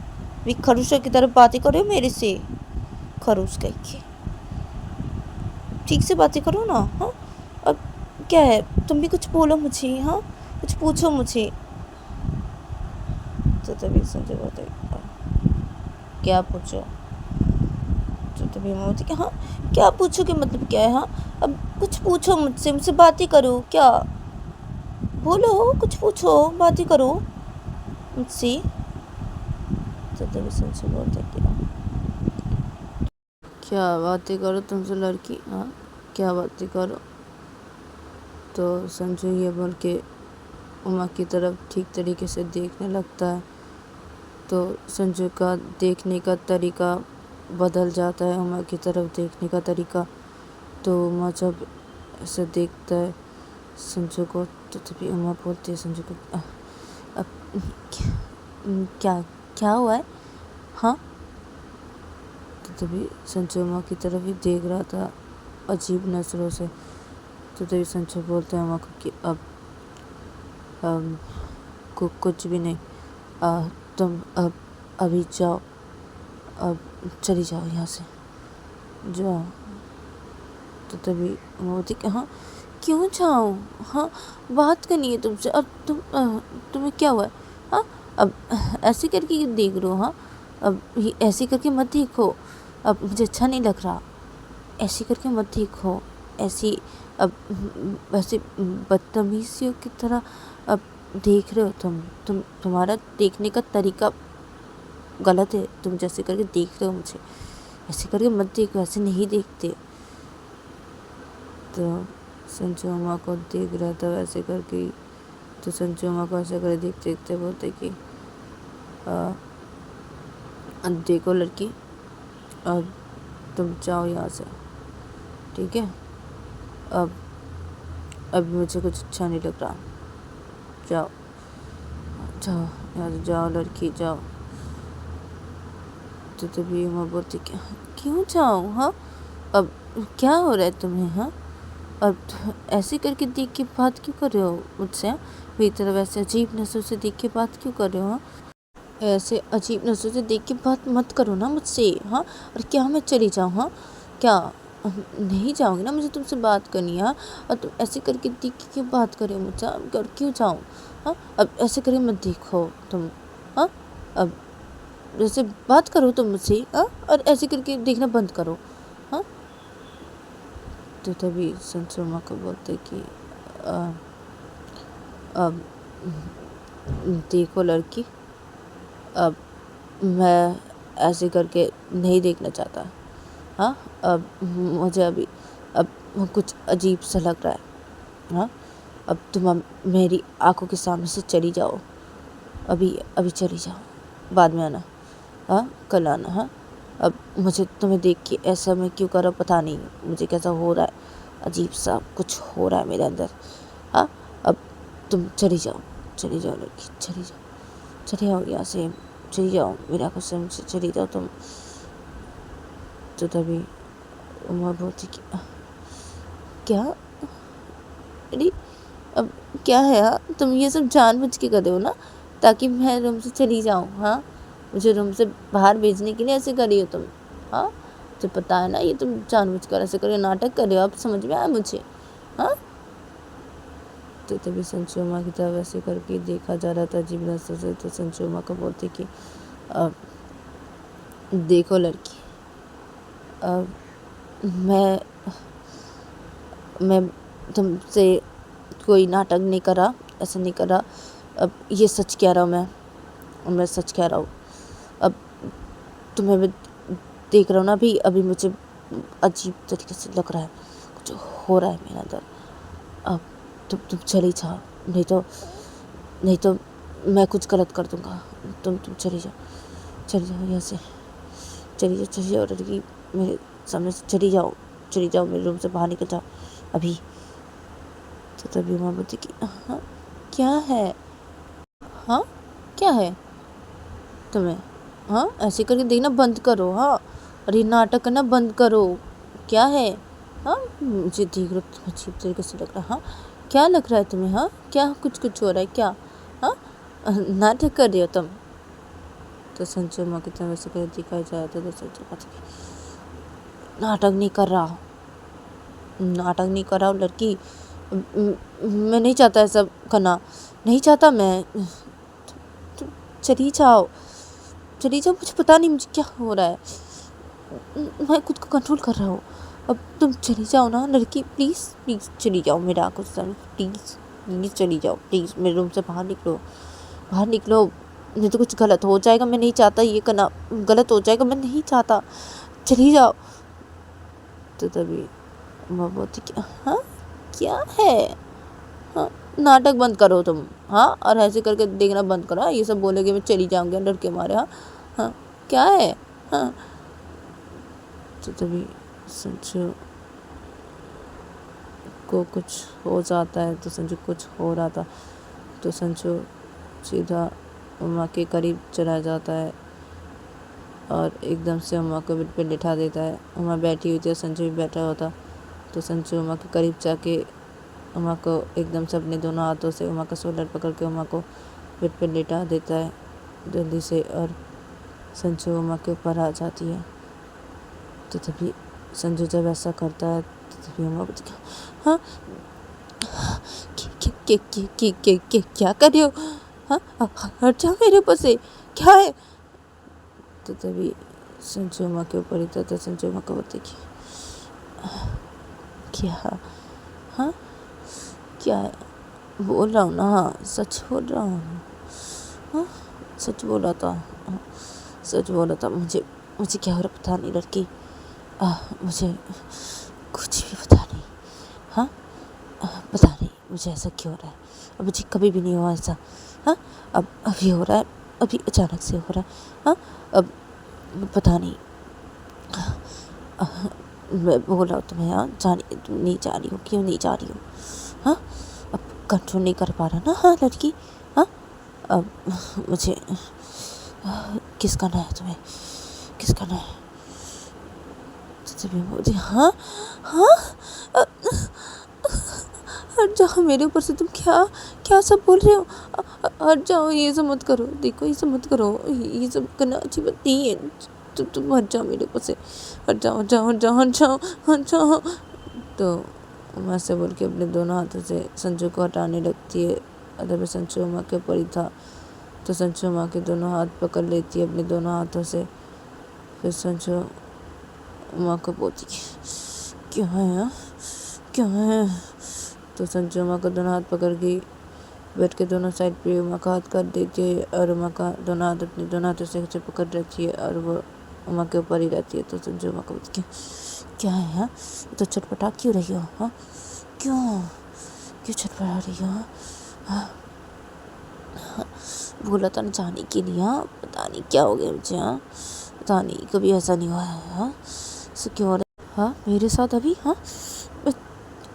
भी खरूसों की तरह बातें करो मेरे से, खरूस कह के। ठीक से बातें करो ना। हाँ, अब क्या है, तुम भी कुछ बोलो मुझे। हाँ, कुछ पूछो मुझे। तो तभी संजय बोलते क्या पूछो? तो तभी मैं बोलती कि हाँ, क्या पूछो के मतलब क्या है? हाँ, अब कुछ पूछो मुझसे, मुझसे बातें करो। क्या बोलो, कुछ पूछो, बातें करो मुझसे। तो तभी संजय बोलते क्या बातें करो तुमसे लड़की? हाँ, क्या बातें करो? तो संजू ये बोल के उमा की तरफ ठीक तरीके से देखने लगता है। तो संजू का देखने का तरीका बदल जाता है, उमा की तरफ देखने का तरीका। तो उमा जब ऐसे देखता है संजू को, तो तभी उमा बोलती है संजू को, अब क्या क्या हुआ है? हाँ। तो तभी संजू उमा की तरफ ही देख रहा था अजीब नज़रों से। तो तभी संजू बोलते हैं उमा को कि अब कुछ भी नहीं, तुम अब अभी जाओ, अब चली जाओ यहाँ से, जाओ। तो तभी उमा बोलती कि हाँ, क्यों जाऊँ? हाँ, बात करनी है तुमसे। अब तुम्हें क्या हुआ है? हाँ, अब ऐसे करके क्यों देख रहे हो? हाँ, अब ऐसे करके मत देखो, अब मुझे अच्छा नहीं लग रहा। ऐसे करके मत देखो, ऐसी अब वैसे बदतमीजियों की तरह अब देख रहे हो तुम्हारा देखने का तरीका गलत है। तुम जैसे करके देख रहे हो मुझे, ऐसे करके मत देखो, ऐसे नहीं देखते। तो संजू उमा को देख रहा था वैसे करके। तो संजू उमा को ऐसे कर देखते देखते बोलते कि देखो लड़की, अब तुम जाओ यहाँ से, ठीक है? अब मुझे कुछ अच्छा नहीं लग रहा, जाओ जाओ यहाँ से, जाओ लड़की, जाओ। तो तभी उमा बोलती कि क्यों जाऊँ? हाँ, अब क्या हो रहा है तुम्हें? हाँ, अब ऐसे करके देख के बात क्यों कर रहे हो मुझसे? हाँ, मेरी तरफ ऐसे अजीब नज़रों से देख के बात क्यों कर रहे हो? हाँ, ऐसे अजीब नज़रों से देख के बात मत करो ना मुझसे। हाँ, और क्या मैं चली जाऊँ? हाँ, क्या नहीं जाऊँगी ना, मुझे तुमसे बात करनी है। हाँ, और तुम ऐसे करके देख के क्यों बात कर रहे हो मुझसे? और क्यों जाऊँ? हाँ, अब ऐसे करके मत देखो तुम। हाँ, अब जैसे बात करो तुम मुझसे। हाँ, और ऐसे करके देखना बंद करो। हाँ। तो तभी संजू उमा को बोलते कि अब देखो लड़की, अब मैं ऐसे करके नहीं देखना चाहता। हाँ, अब मुझे अभी अब कुछ अजीब सा लग रहा है। हाँ, अब तुम मेरी आंखों के सामने से चली जाओ, अभी अभी चली जाओ, बाद में आना। हाँ, कल आना। हाँ, अब मुझे तुम्हें देख के ऐसा मैं क्यों कर रहा पता नहीं, मुझे कैसा हो रहा है, अजीब सा कुछ हो रहा है मेरे अंदर। हाँ, अब तुम चली जाओ, चली जाओ लड़की, चली जाओ, चली जाओ यहाँ से, चली जाओ मेरी आंखों से मुझसे चली जाओ तुम। तो तभी उमा बोलती कि क्या? अरे अब क्या है? हाँ, तुम ये सब जानबूझ के कर रहे हो ना, ताकि मैं रूम से चली जाऊँ? हाँ, मुझे रूम से बाहर भेजने के लिए ऐसे कर रही हो तुम? हाँ, मुझे पता है ना, ये तुम जानबूझ कर ऐसे कर रहे हो, नाटक कर रहे हो। अब समझ में आया मुझे। हाँ। तो तभी संजू उमा की तरफ ऐसे करके देखा जा रहा था अजीब नजर से। तो संजू उमा को बोलती कि अब देखो लड़की, अब मैं तुमसे कोई नाटक नहीं करा, ऐसा नहीं करा। अब ये सच कह रहा हूँ, मैं सच कह रहा हूँ। अब तुम्हें मैं देख रहा हूँ ना, अभी मुझे अजीब तरीके से लग रहा है, कुछ हो रहा है मेरे अंदर। अब तुम चली जाओ, नहीं तो मैं कुछ गलत कर दूँगा। तुम चली जाओ यहाँ से, चली जाओ लड़की, मेरे सामने से चली जाओ, मेरे रूम से बाहर निकल जाओ अभी। तो तभी उमा बोलती कि हाँ, क्या है? हाँ, क्या है तुम्हें? हाँ, ऐसे करके देखना बंद करो। हाँ, और ये नाटक करना बंद करो। क्या है? हाँ, मुझे देख रहा तुम अजीब तरीके से लग रहा। हाँ, क्या लग रहा है तुम्हें? हाँ, क्या कुछ कुछ हो रहा है क्या? हाँ, नाटक कर रही हो तुम? तो संजू माँ की तरफ से कहीं दिखाई जाए तो संजू माँ नाटक नहीं कर रहा, नाटक नहीं कर रहा हूँ लड़की। मैं नहीं चाहता ऐसा करना, नहीं चाहता मैं। तुम चली जाओ, चली जाओ, मुझे पता नहीं मुझे क्या हो रहा है, मैं खुद को कंट्रोल कर रहा हूँ। अब तुम चली जाओ ना लड़की, प्लीज़ प्लीज़ चली जाओ, मेरा कुछ प्लीज़ प्लीज़ चली जाओ, प्लीज़ मेरे रूम से बाहर निकलो, बाहर निकलो, नहीं तो कुछ गलत हो जाएगा, मैं नहीं चाहता ये करना, गलत हो जाएगा, मैं नहीं चाहता, चली जाओ। तो तभी मैं बोलती क्या, हाँ क्या है, हाँ नाटक बंद करो तुम, हाँ और ऐसे करके देखना बंद करो, ये सब बोलेगे मैं चली जाऊँगी डर के मारे, हाँ हाँ क्या है, हाँ। तो तभी संजू को कुछ हो जाता है, तो संजू कुछ हो रहा था, तो संजू सीधा उमा के करीब चला जाता है और एकदम से उमा को बेड पे लिटा देता है। उमा बैठी हुई थी और संजू भी बैठा हुआ था, तो संजू उमा के करीब जाके उमा को एकदम से अपने दोनों हाथों से उमा का शोल्डर पकड़ के उमा को बेड पे लिटा देता है जल्दी से, और संजू उमा के ऊपर आ जाती है। तो तभी संजू जब ऐसा करता है तो तभी उमा बोलती हाँ क्या कर रहे हो, हाँ हट जाओ मेरे ऊपर से, क्या है। तो तभी संजू उमा के ऊपर ही था, संजू उमा को बोलती क्या, हाँ क्या है, बोल रहा हूँ ना, सच बोल रहा हूँ, हाँ सच बोला था, हाँ, सच बोला था, मुझे मुझे क्या हो रहा पता नहीं लड़की, मुझे कुछ भी पता नहीं, हाँ पता नहीं मुझे ऐसा क्यों हो रहा है, अब मुझे कभी भी नहीं हुआ ऐसा, हाँ अब अभी हो रहा है, अभी अचानक से हो रहा है, हाँ अब पता नहीं, मैं बोल रहा हूँ तुम्हें, हाँ जाने तुम नहीं जा रही हो, क्यों नहीं जा रही हो, हाँ अब कंट्रोल नहीं कर पा रहा ना, हाँ लड़की, हाँ अब मुझे किस करना है तुम्हें, किस करना है। तो तभी बोलती हाँ हाँ हट जाओ मेरे ऊपर से, तुम क्या क्या सब बोल रहे हो, हट जाओ, ये सब मत करो, देखो ये सब मत करो, ये सब करना अच्छी बात नहीं है, तुम हट जाओ मेरे ऊपर से, हट जाओ हट जाओ हट जाओ हट जाओ हट जाओ। तो उमा से बोल के अपने दोनों हाथों से संजू को हटाने लगती है, अगर संजू उमा के ऊपर ही था, तो संजू उमा के दोनों हाथ पकड़ लेती है अपने दोनों हाथों से। फिर संजू उमा को बोलती क्या है, हाँ क्या है। तो संजू उमा को दोनों हाथ पकड़ के बेड के दोनों साइड पे उमा का हाथ कर देती है, और उमा का दोनों हाथ अपने दोनों हाथों से पकड़ रखी है, और वो उमा के ऊपर ही रहती है। तो संजू उमा को बोलती क्या है, हाँ तो छटपटा क्यों रही हो, हाँ क्यों क्यों छटपटा रही हो, हाँ बोला था ना जाने के लिए, हाँ पता नहीं क्या हो गया मुझे, हाँ पता नहीं कभी ऐसा नहीं हुआ है, हाँ सो क्यों हो रहा है, हाँ मेरे साथ अभी, हाँ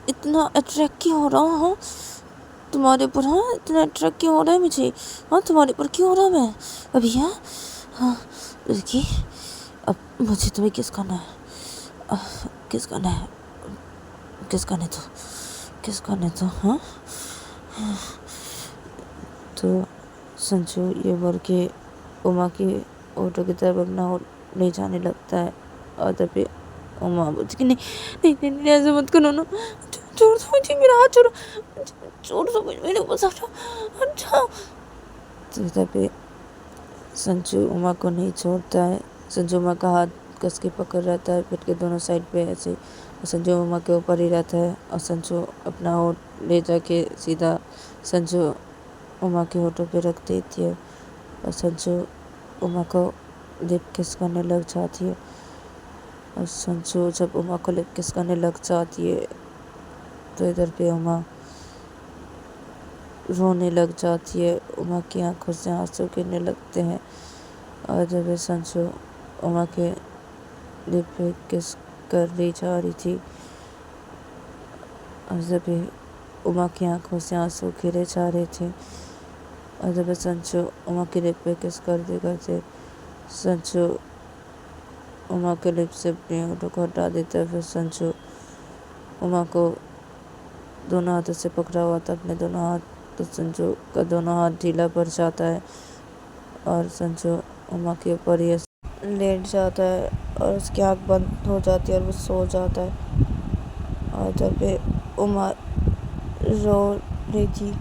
इतना अट्रैक्ट क्यों हो रहा हूँ, हाँ तुम्हारे ऊपर, हाँ इतना अट्रैक्ट क्यों हो रहा है मुझे, हाँ तुम्हारे ऊपर क्यों हो रहा है मैं अभी, हाँ देखिए अब मुझे तुम्हें किस करना है, किस करना है, किस करने दो, किस करने दो, हाँ। तो संजू ये बोल के उमा की ऑटो की तरफ अपना ले जाने लगता है, और तभी उमा बोलती कि नहीं नहीं नहीं नहीं ऐसे मत करो ना, छोड़ दो मुझे, मेरा हाथ छोड़ो, छोड़ दो मेरे ऊपर से, हट जाओ। तो तभी संजू उमा को नहीं छोड़ता है, संजू उमा का हाथ कस के पकड़ रहता है पेट के दोनों साइड पे ऐसे, और संजू उमा के ऊपर ही रहता है, और संजू अपना होठ ले जाके सीधा संजू उमा के होठों पे रख देती है, और संजू उमा को लिप किस करने लग जाती है। और संजू जब उमा को लिप किस करने लग जाती है तो इधर पे उमा रोने लग जाती है, उमा की आंखों से आंसू गिरने लगते हैं, और जब संजू उमा के लिप पे किस कर ली जा रही थी, और जब उमा की आंखों से आंसू गिरे जा रहे थे, और जब संजू उमा के लिप पे किस करते करते संजू उमा के लिप से अपने होठों को हटा देता है। फिर संजू उमा को दोनों हाथों से पकड़ा हुआ था अपने दोनों हाथ। तो संजू का दोनों हाथ ढीला पड़ जाता है और संजू उमा के ऊपर ही लेट जाता है और उसकी आँख बंद हो जाती है और वो सो जाता है। और इधर पे उमा रो रही थी।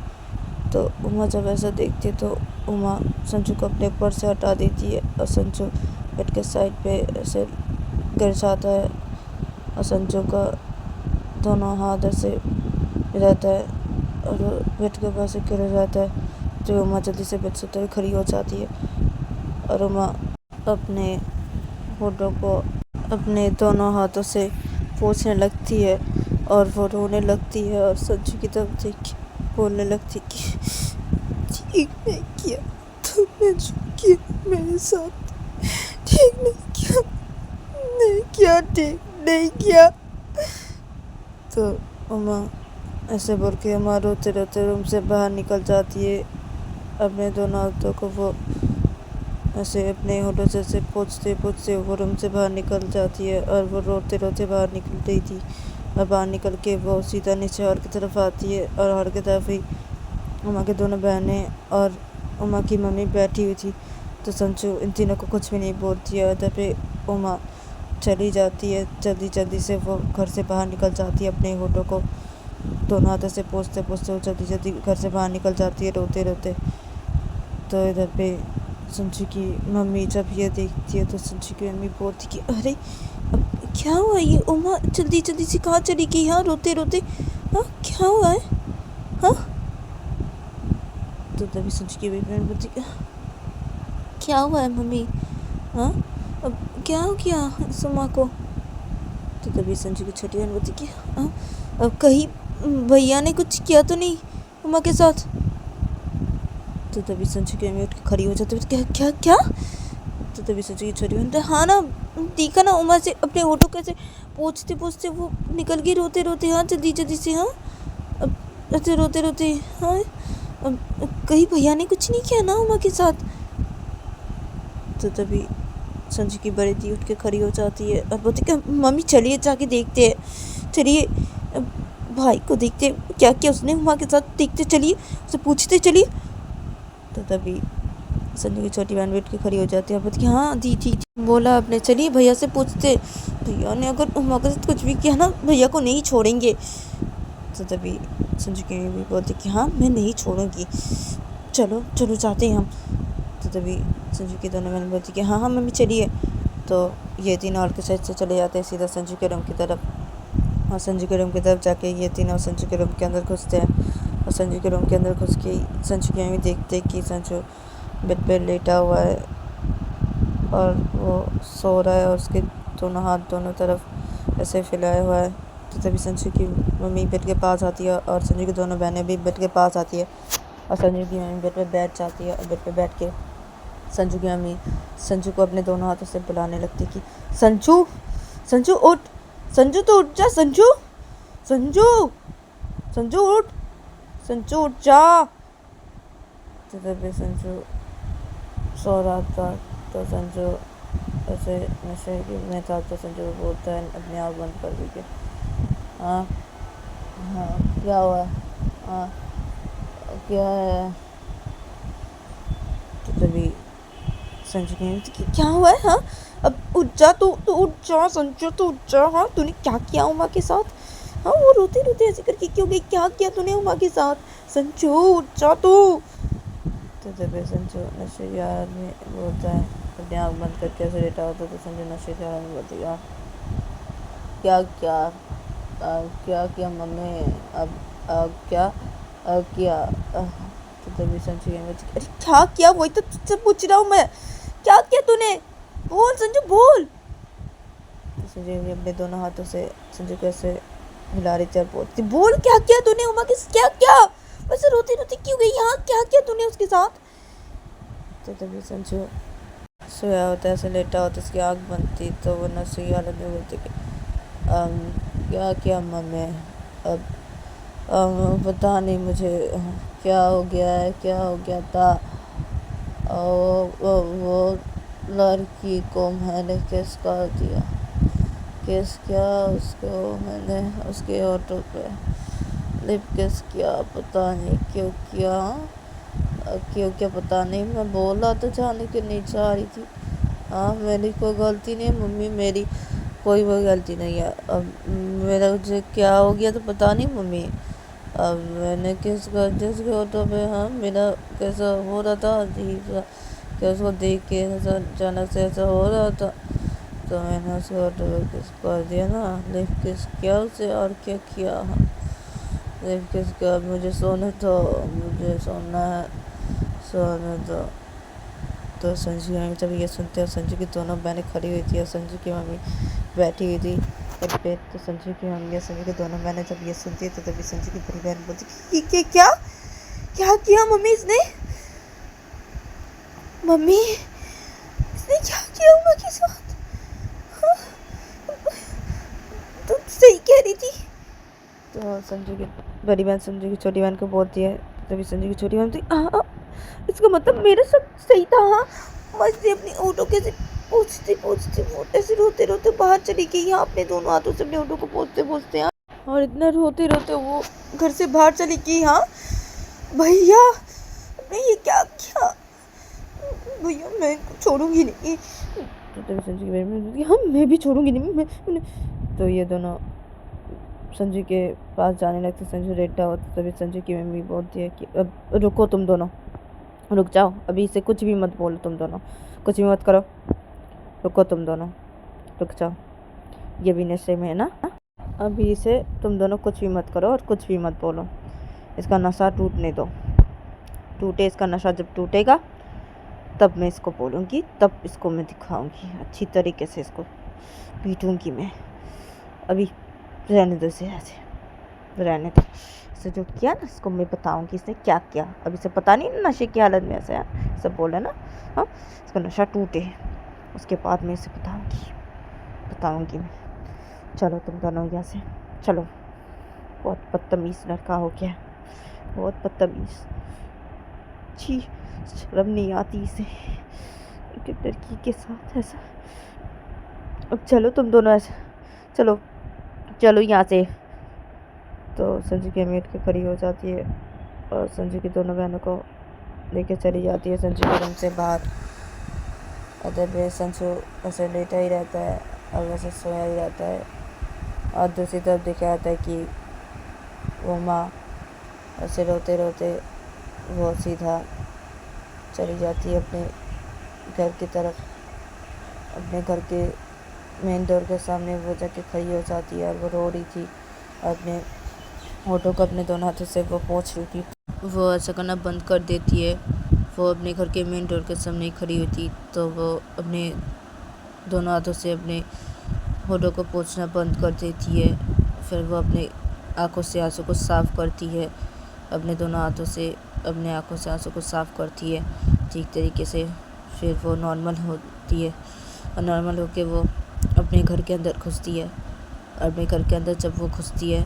तो उमा जब ऐसा देखती है तो उमा संजू को अपने ऊपर से हटा देती है और संजू बेड के साइड पे ऐसे गिर जाता है और संजू का दोनों हाथ ऐसे रहता है और बेड के ऊपर से गिर जाता है। तो उमा जल्दी से बेड से उतर खड़ी हो जाती है और उमा अपने होठों को अपने दोनों हाथों से पोंछने लगती है और वो रोने लगती है और संजू की तरफ देख के बोलने लगती कि ठीक नहीं किया तुमने जो किया मेरे साथ, ठीक नहीं किया, नहीं किया, ठीक नहीं किया। तो उमा ऐसे बोल के उमा रोते रोते रूम से बाहर निकल जाती है। अपने दोनों हाथों को वो ऐसे अपने होठों से ऐसे पोंछते वो रूम से बाहर निकल जाती है और वो रोते रोते बाहर निकल रही थी। और बाहर निकल के वो सीधा नीचे हॉल की तरफ आती है और हॉल की तरफ ही उमा के दोनों बहनें और उमा की मम्मी बैठी हुई थी। तो संजू इन तीनों को कुछ भी नहीं बोलती है। उधर पे उमा चली जाती है, जल्दी से वो घर से बाहर निकल जाती है। अपने होठों को दोनों हाथों से पोंछते वो जल्दी घर से बाहर निकल जाती है रोते रोते। तो इधर पे संजू की मम्मी जब ये देखती है तो संजू की मम्मी बोलती कि अरे अब क्या हुआ ये उमा जल्दी से कहाँ चली गई? हाँ रोते रोते, हाँ क्या हुआ है? हाँ तो तभी संजू की मम्मी बोलती क्या हुआ है मम्मी? हाँ अब क्या हो गया सुमा को? तो तभी संजू की छोटी बहन बोलती कि हाँ अब कहीं भैया ने कुछ किया तो नहीं उमा के साथ? तो तभी संजू की मम्मी उठ के खड़ी हो जाती है, क्या क्या क्या? तो तभी संजू की छोटी बहन हाँ ना देखा ना उमा से अपने होठों कैसे पोंछते वो निकल गई रोते रोते। हाँ जल्दी से, हाँ अब ऐसे रोते रोते, हाँ अब कहीं भैया ने कुछ नहीं किया ना उमा के साथ? तो तभी संजू की बड़ी दी उठ के खड़ी हो जाती है और बोलती कि मम्मी चलिए जाके देखते हैं, चलिए भाई को देखते क्या क्या उसने उमा के साथ, देखते चलिए उसे पूछते चलिए। तो तभी संजू की छोटी बहन बैठ के खड़ी हो जाती है और बोलती कि हाँ दी ठीक बोला आपने, चलिए भैया से पूछते, भैया ने अगर उमा के साथ कुछ भी किया ना भैया को नहीं छोड़ेंगे। तो तभी संजू की मम्मी बोलती कि हाँ मैं नहीं छोड़ूंगी, चलो जाते हैं हम। तो तभी संजू की दोनों बहन बोलती कि हाँ मम्मी चलिए। तो ये तीनों और के साइड से चले जाते हैं सीधा संजू के रूम की तरफ और संजू के रूम की तरफ जाके ये तीनों संजू के रूम के अंदर घुसते हैं और संजू के रूम के अंदर घुस के संजू की मम्मी देखते कि संजू बेड पे लेटा हुआ है और वो सो रहा है और उसके दोनों हाथ दोनों तरफ ऐसे फैलाया हुआ है। तो तभी संजू की मम्मी बेड के पास आती है और संजू की दोनों बहनें भी बेड के पास आती है और संजू की मम्मी बेड पे बैठ जाती है और बेड पे बैठ के संजू की मम्मी संजू को अपने दोनों हाथों से बुलाने लगती कि संजू उठ, संजू तो उठ जा, संजू उठ, संजू उठ जा। तो तभी संजू सो रहा था। तो संजू ऐसे नशे में था तो संजू बोलता है अपने आप बंद कर दीजिए। हाँ क्या हुआ? हाँ क्या है? तो तभी संजू की क्या हुआ है? हाँ अब उठ जा, तू उठ जा संजू, तू उठ जा। हाँ तूने क्या किया उमा के साथ? हाँ वो रोते रोते ऐसे करके क्यों गई? क्या किया तूने उमा के साथ? संजू उठ जा तू। तो तभी संजू नशे की हालत में बोलता है, अपने आँख बंद करके ऐसे लेटा होता तो संजू नशे की हालत में बोलती है क्या किया मम्मी? अब क्या किया? तो तभी संजू अरे क्या किया? वही तो तुझसे पूछ रहा हूँ मैं, क्या किया तूने? बोल संजू बोल। तो संजू अपने दोनों हाथों से संजू को ऐसे हिला रही थी और बोलती बोल क्या किया तूने उमा के? क्या वैसे रोती रोती क्यों गई? यहाँ क्या किया तूने उसके साथ? तो तभी संजू सोया होता है, ऐसे लेटा होता है, उसकी आँख बंद थी तो वो नशे की हालत में बोलती कि क्या किया मम्मी? अब पता नहीं मुझे क्या हो गया था। वो लड़की को मैंने केस कर दिया, केस किया उसको मैंने, उसके ऑटो पे लिप किस किया, पता नहीं क्यों किया, क्यों क्या पता नहीं। मैं बोला तो जाने के नहीं चाह रही थी। हाँ, मेरी कोई गलती नहीं है मम्मी, मेरी कोई वो गलती नहीं है। अब मेरा मुझे क्या हो गया तो पता नहीं मम्मी। अब मैंने जिसके ऑटो पे, हाँ, मेरा कैसा हो रहा था अजीब सा, कि उसको देख के ऐसा अचानक से ऐसा हो रहा था, तो मैंने उसके ऑटो पे किस कर दिया ना, लिप किस किया उसे। और क्या किया, हाँ, लिप किस किया। मुझे सोने दो, मुझे सोना है, सोने दो। तो संजू की मम्मी जब ये सुनते हैं, संजू की दोनों बहनें खड़ी हुई थी और संजू की मम्मी बैठी हुई थी बेड पे। तो संजू की मम्मी और संजू की दोनों बहनें जब ये सुनती है तो तभी संजू की बड़ी बहन बोलती कि क्या क्या किया मम्मी इसने, मम्मी इसने क्या किया उमा के साथ, हाँ? तुम सही कह रही थी। तो संजू की बड़ी बहन संजू की छोटी बहन को बोलती है, तभी संजू की छोटी बहन बोलती, हाँ, इसका मतलब मेरे साथ सही था। हाँ, मस्ती अपनी ऑटो के पूछते पूछते वो ऐसे रोते रोते बाहर चली गई, यहाँ अपने दोनों हाथों से अपने ऑटो को पोंछते पोंछते, हाँ, और इतना रोते रोते वो घर से बाहर चली गई। हाँ भैया, मैं ये क्या किया भैया, मैं छोड़ूंगी नहीं। तो तभी संजू की बहन बोलती, हाँ मैं भी छोड़ूंगी नहीं, मैं। तो ये दोनों संजू के पास जाने लगते, संजू लेटा होता, तभी संजू की मम्मी बोलती है कि अब रुको, तुम दोनों रुक जाओ, अभी इसे कुछ भी मत बोलो, तुम दोनों कुछ भी मत करो, रुको तुम दोनों, रुक जाओ, ये भी नशे में है ना, अभी इसे तुम दोनों कुछ भी मत करो और कुछ भी मत बोलो, इसका नशा टूटने दो, टूटे इसका नशा, जब टूटेगा तब मैं इसको बोलूँगी, तब इसको मैं दिखाऊँगी अच्छी तरीके से, इसको पीटूँगी मैं, अभी रहने दो इसे, ऐसे रहने दो, इसे जो किया ना इसको मैं बताऊंगी इसने क्या किया, अभी से पता नहीं नशे की हालत में ऐसे है, सब बोले ना, हाँ, इसका नशा टूटे उसके बाद मैं इसे बताऊंगी मैं। चलो तुम दोनों यहाँ से चलो, बहुत बदतमीज़ लड़का हो गया, बहुत बदतमीज़, छी, शर्म नहीं आती इसे एक लड़की के साथ ऐसा। अब चलो तुम दोनों ऐसे, चलो चलो यहाँ से। तो संजू की अम्मी उठ के खड़ी हो जाती है और संजू की दोनों बहनों को लेके चली जाती है संजू के रूम से बाहर। अदर संजू ऐसे लेटा ही रहता है और वैसे सोया ही रहता है, और दूसरी तरफ देखा जाता है कि वो माँ ऐसे रोते रोते वो सीधा चली जाती है अपने घर की तरफ, अपने घर के मेन डोर के सामने वो जाके खड़ी हो जाती है और वो रो रही थी, अपने ऑटो को अपने दोनों हाथों से वो पोंछ रही थी। वो ऐसा करना बंद कर देती है, वो अपने घर के मेन डोर के सामने खड़ी हुई थी, तो वो अपने दोनों हाथों से अपने ऑटो को पोंछना बंद कर देती है। फिर वो अपने आँखों से आंसू को साफ़ करती है, अपने दोनों हाथों से अपने आँखों से आंसू को साफ़ करती है ठीक तरीके से। फिर वो नॉर्मल होती है और नॉर्मल होके वो अपने घर के अंदर घुसती है, और अपने घर के अंदर जब वो घुसती है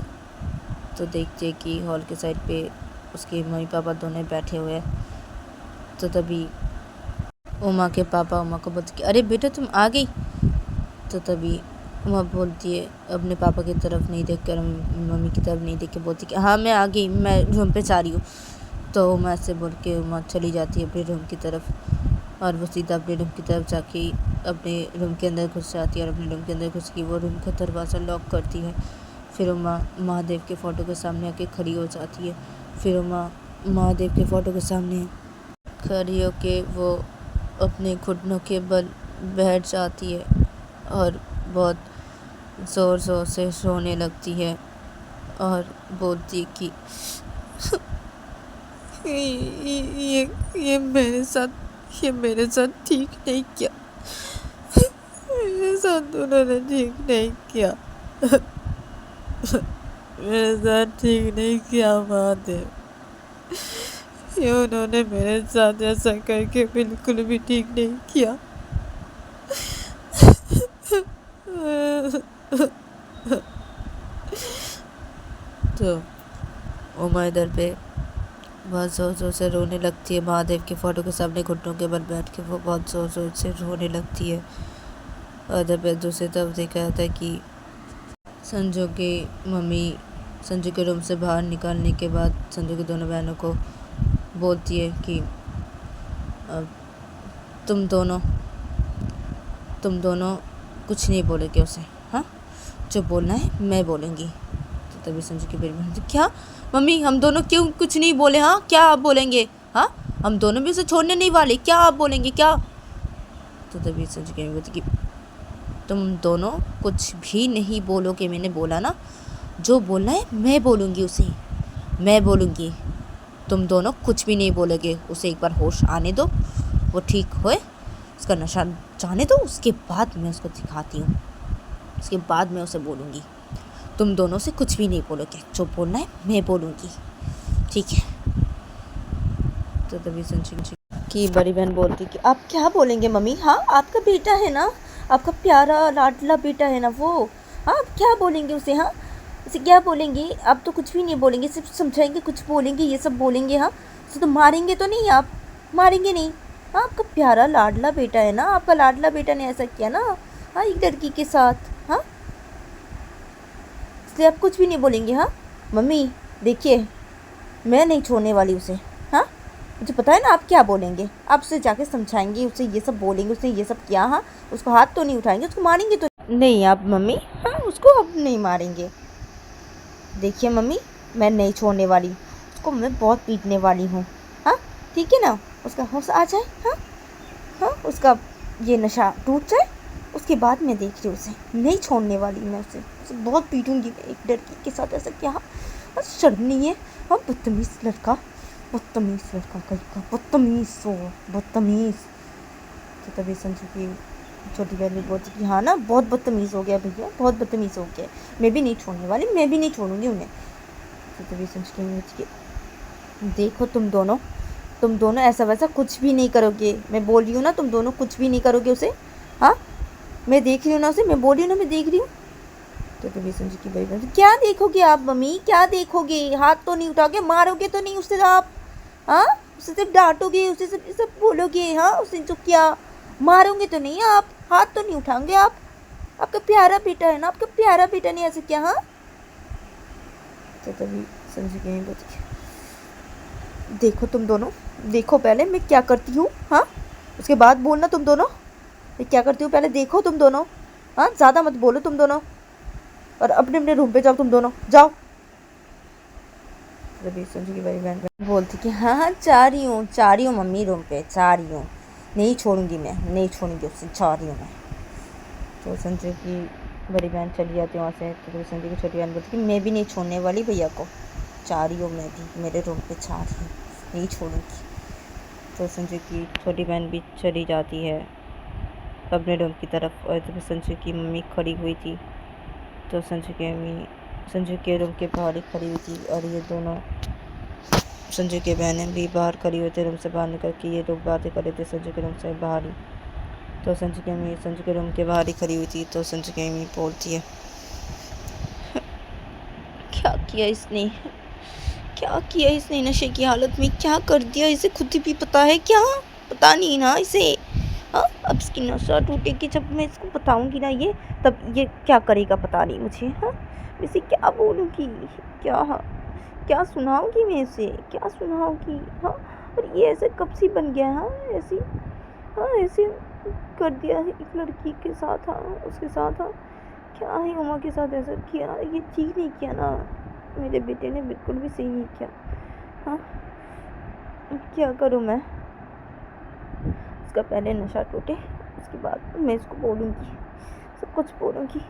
तो देखती है कि हॉल के साइड पे उसके मम्मी पापा दोनों बैठे हुए हैं। तो तभी उमा के पापा उमा को बोलते कि अरे बेटा तुम आ गई। तो तभी उमा बोलती है, अपने पापा की तरफ नहीं देख कर, मम्मी की तरफ नहीं देख के बोलती कि हाँ मैं आ गई, मैं रूम पे जा रही हूँ। तो उमा से बोल के उमा चली जाती है अपने रूम की तरफ, और वो सीधा अपने रूम की तरफ जाके अपने रूम के अंदर घुस जाती है, और अपने रूम के अंदर घुस के वो रूम का दरवाज़ा लॉक करती है। फिर उमा महादेव के फ़ोटो के सामने आके खड़ी हो जाती है। फिर उमा महादेव के फ़ोटो के सामने खड़ी होके वो अपने घुटनों के बल बैठ जाती है और बहुत ज़ोर ज़ोर से रोने लगती है और बोलती कि ये मेरे साथ ठीक नहीं किया, मेरे साथ उन्होंने ठीक नहीं किया, मेरे साथ ठीक नहीं किया महादेव, ये उन्होंने मेरे साथ ऐसा करके बिल्कुल भी ठीक नहीं किया। तो उमा इधर पे बहुत ज़ोर ज़ोर से रोने लगती है, महादेव के फ़ोटो के सामने घुटनों के बल बैठ के वो बहुत ज़ोर ज़ोर से रोने लगती है। और इधर पे दूसरी तरफ देखा जाता है कि संजू की मम्मी संजू के रूम से बाहर निकलने के बाद संजू की दोनों बहनों को बोलती है कि अब तुम दोनों कुछ नहीं बोलोगे उसे, हाँ, जो बोलना है मैं बोलूँगी। तो तभी संजू की बड़ी बहन, क्या मम्मी हम दोनों क्यों कुछ नहीं बोले, हाँ क्या आप बोलेंगे, हाँ हम दोनों भी उसे छोड़ने नहीं वाले, क्या आप बोलेंगे क्या। तो तभी संजू की बोलती कि तुम दोनों कुछ भी नहीं बोलोगे, मैंने बोला ना, जो बोलना है मैं बोलूँगी उसे, मैं बोलूँगी। तुम दोनों कुछ भी नहीं बोलोगे, उसे एक बार होश आने दो, वो ठीक होए, उसका नशा जाने दो, उसके बाद मैं उसको दिखाती हूँ, उसके बाद मैं उसे बोलूँगी। तुम दोनों से कुछ भी नहीं बोलोगे, जो बोलना है मैं बोलूँगी, ठीक है। तो तभी संजू की बड़ी बहन बोलती कि आप क्या बोलेंगे मम्मी, हाँ आपका बेटा है ना, आपका प्यारा लाडला बेटा है ना वो, हाँ आप क्या बोलेंगे उसे, हाँ उसे क्या बोलेंगे, आप तो कुछ भी नहीं बोलेंगे, सिर्फ समझाएंगे, कुछ बोलेंगे, ये सब बोलेंगे, हाँ उसे तो मारेंगे तो नहीं, आप मारेंगे नहीं, हाँ आपका प्यारा लाडला बेटा है ना, आपका लाडला बेटा ने ऐसा किया ना, हाँ एक लड़की के साथ, हाँ इसलिए आप कुछ भी नहीं बोलेंगे। हाँ मम्मी देखिए मैं नहीं छोड़ने वाली उसे, हाँ मुझे पता है ना आप क्या बोलेंगे, आप उसे जाके समझाएंगे, उसे ये सब बोलेंगे, उसने ये सब किया, हाँ उसको हाथ तो नहीं उठाएंगे, उसको मारेंगे तो नहीं आप मम्मी, हाँ उसको अब नहीं मारेंगे। देखिए मम्मी मैं नहीं छोड़ने वाली उसको, मैं बहुत पीटने वाली हूँ, हाँ ठीक है ना, उसका होश आ जाए, हाँ हाँ उसका ये नशा टूट जाए, उसके बाद मैं देख रही उसे, नहीं छोड़ने वाली मैं उसे बहुत पीटूंगी मैं, एक लड़की के साथ ऐसा क्या, हाँ शर्म नहीं है, हाँ बदतमीज़ लड़का कहीं का, बदतमीज़। तो तभी संजू की छोटी बहन भी बोलती कि हाँ ना बहुत बदतमीज़ हो गया भैया, बहुत बदतमीज़ हो गया, मैं भी नहीं छोड़ने वाली, मैं भी नहीं छोड़ूंगी उन्हें। तो तभी संजू की बोलती कि देखो तुम दोनों ऐसा वैसा कुछ भी नहीं करोगे, मैं बोल रही हूँ ना, तुम दोनों कुछ भी नहीं करोगे उसे, हाँ मैं देख रही हूँ ना उसे, मैं बोल रही हूँ ना, मैं देख रही हूँ। तो तभी संजू की बड़ी बहन, क्या देखोगे आप मम्मी, क्या देखोगे, हाथ तो नहीं उठाओगे, मारोगे तो नहीं उसे आप, हाँ उसे सिर्फ डांटोगे, उसे सब बोलोगे, हाँ उसे जो क्या, मारोगे तो नहीं आप, हाथ तो नहीं उठाओगे आप, आपका प्यारा बेटा है ना, आपका प्यारा बेटा ने ऐसे किया, हाँ। तो तभी संजू की बोलती देखो तुम दोनों, देखो पहले मैं क्या करती हूँ, हाँ उसके बाद बोलना तुम दोनों, मैं क्या करती हूँ पहले देखो तुम दोनों, हाँ ज़्यादा मत बोलो तुम दोनों, और अपने अपने रूम पे जाओ, तुम दोनों जाओ। तभी संजू की बड़ी बहन बोलती कि हाँ हाँ जा रही हूँ मम्मी, रूम पे जा रही हूँ, नहीं छोड़ूंगी मैं, नहीं छोड़ूंगी उससे, जा रही हूँ मैं। तो संजू की बड़ी बहन चली जाती है वहाँ से। तो संजू की छोटी बहन बोलती कि मैं भी नहीं छोड़ने वाली भैया को, जा रही हूँ मैं भी, मेरे रूम पे जा रही हूँ, नहीं छोड़ूंगी। तो संजू की छोटी बहन भी चली जाती है अपने रूम की तरफ, और तभी संजू की मम्मी खड़ी हुई थी। तो संजू की मम्मी संजू के रूम के बाहर ही खड़ी हुई थी, और ये दोनों संजू के बहनें भी बाहर खड़ी हुई थे, रूम से बाहर निकल के ये लोग बातें कर रहे थे संजू के रूम से बाहर ही। तो संजू की मम्मी संजू के रूम के बाहर ही खड़ी हुई थी। तो संजू की मम्मी बोलती है क्या किया इसने नशे की हालत में, क्या कर दिया इसे, खुद भी पता है क्या, पता नहीं ना इसे, हाँ अब इसकी नशा टूटेगी, जब मैं इसको बताऊंगी ना ये, तब ये क्या करेगा पता नहीं मुझे, हाँ इसे क्या बोलूँगी, क्या सुनाऊंगी मैं इसे, क्या सुनाऊंगी, हाँ और ये ऐसे कब से बन गया, हाँ ऐसे कर दिया है एक लड़की के साथ, हाँ उसके साथ, हाँ क्या है उमा के साथ ऐसा किया, ये ठीक नहीं किया ना, मेरे बेटे ने बिल्कुल भी सही नहीं किया, हाँ क्या करूँ मैं, उसका पहले नशा टूटे, उसके बाद मैं इसको बोलूँगी, सब कुछ बोलूँगी।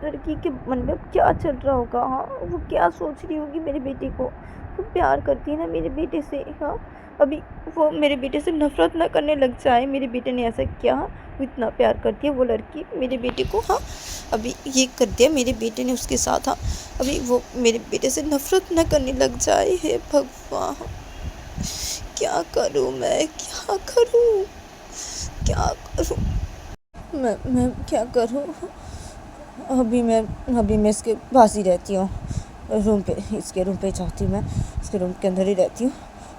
लड़की के मन में क्या चल रहा होगा, हाँ वो क्या सोच रही होगी मेरे बेटे को, वो प्यार करती है ना मेरे बेटे से, हाँ अभी वो मेरे बेटे से नफ़रत ना करने लग जाए, मेरे बेटे ने ऐसा किया, वो इतना प्यार करती है वो लड़की मेरे बेटे को, हाँ अभी ये कर दिया मेरे बेटे ने उसके साथ, हाँ अभी वो मेरे बेटे से नफ़रत ना करने लग जाए, हे भगवान क्या करूँ मैं, मैं क्या करूँ, अभी मैं इसके पास ही रहती हूँ, इसके रूम पे जाती हूँ, मैं इसके रूम के अंदर ही रहती हूँ,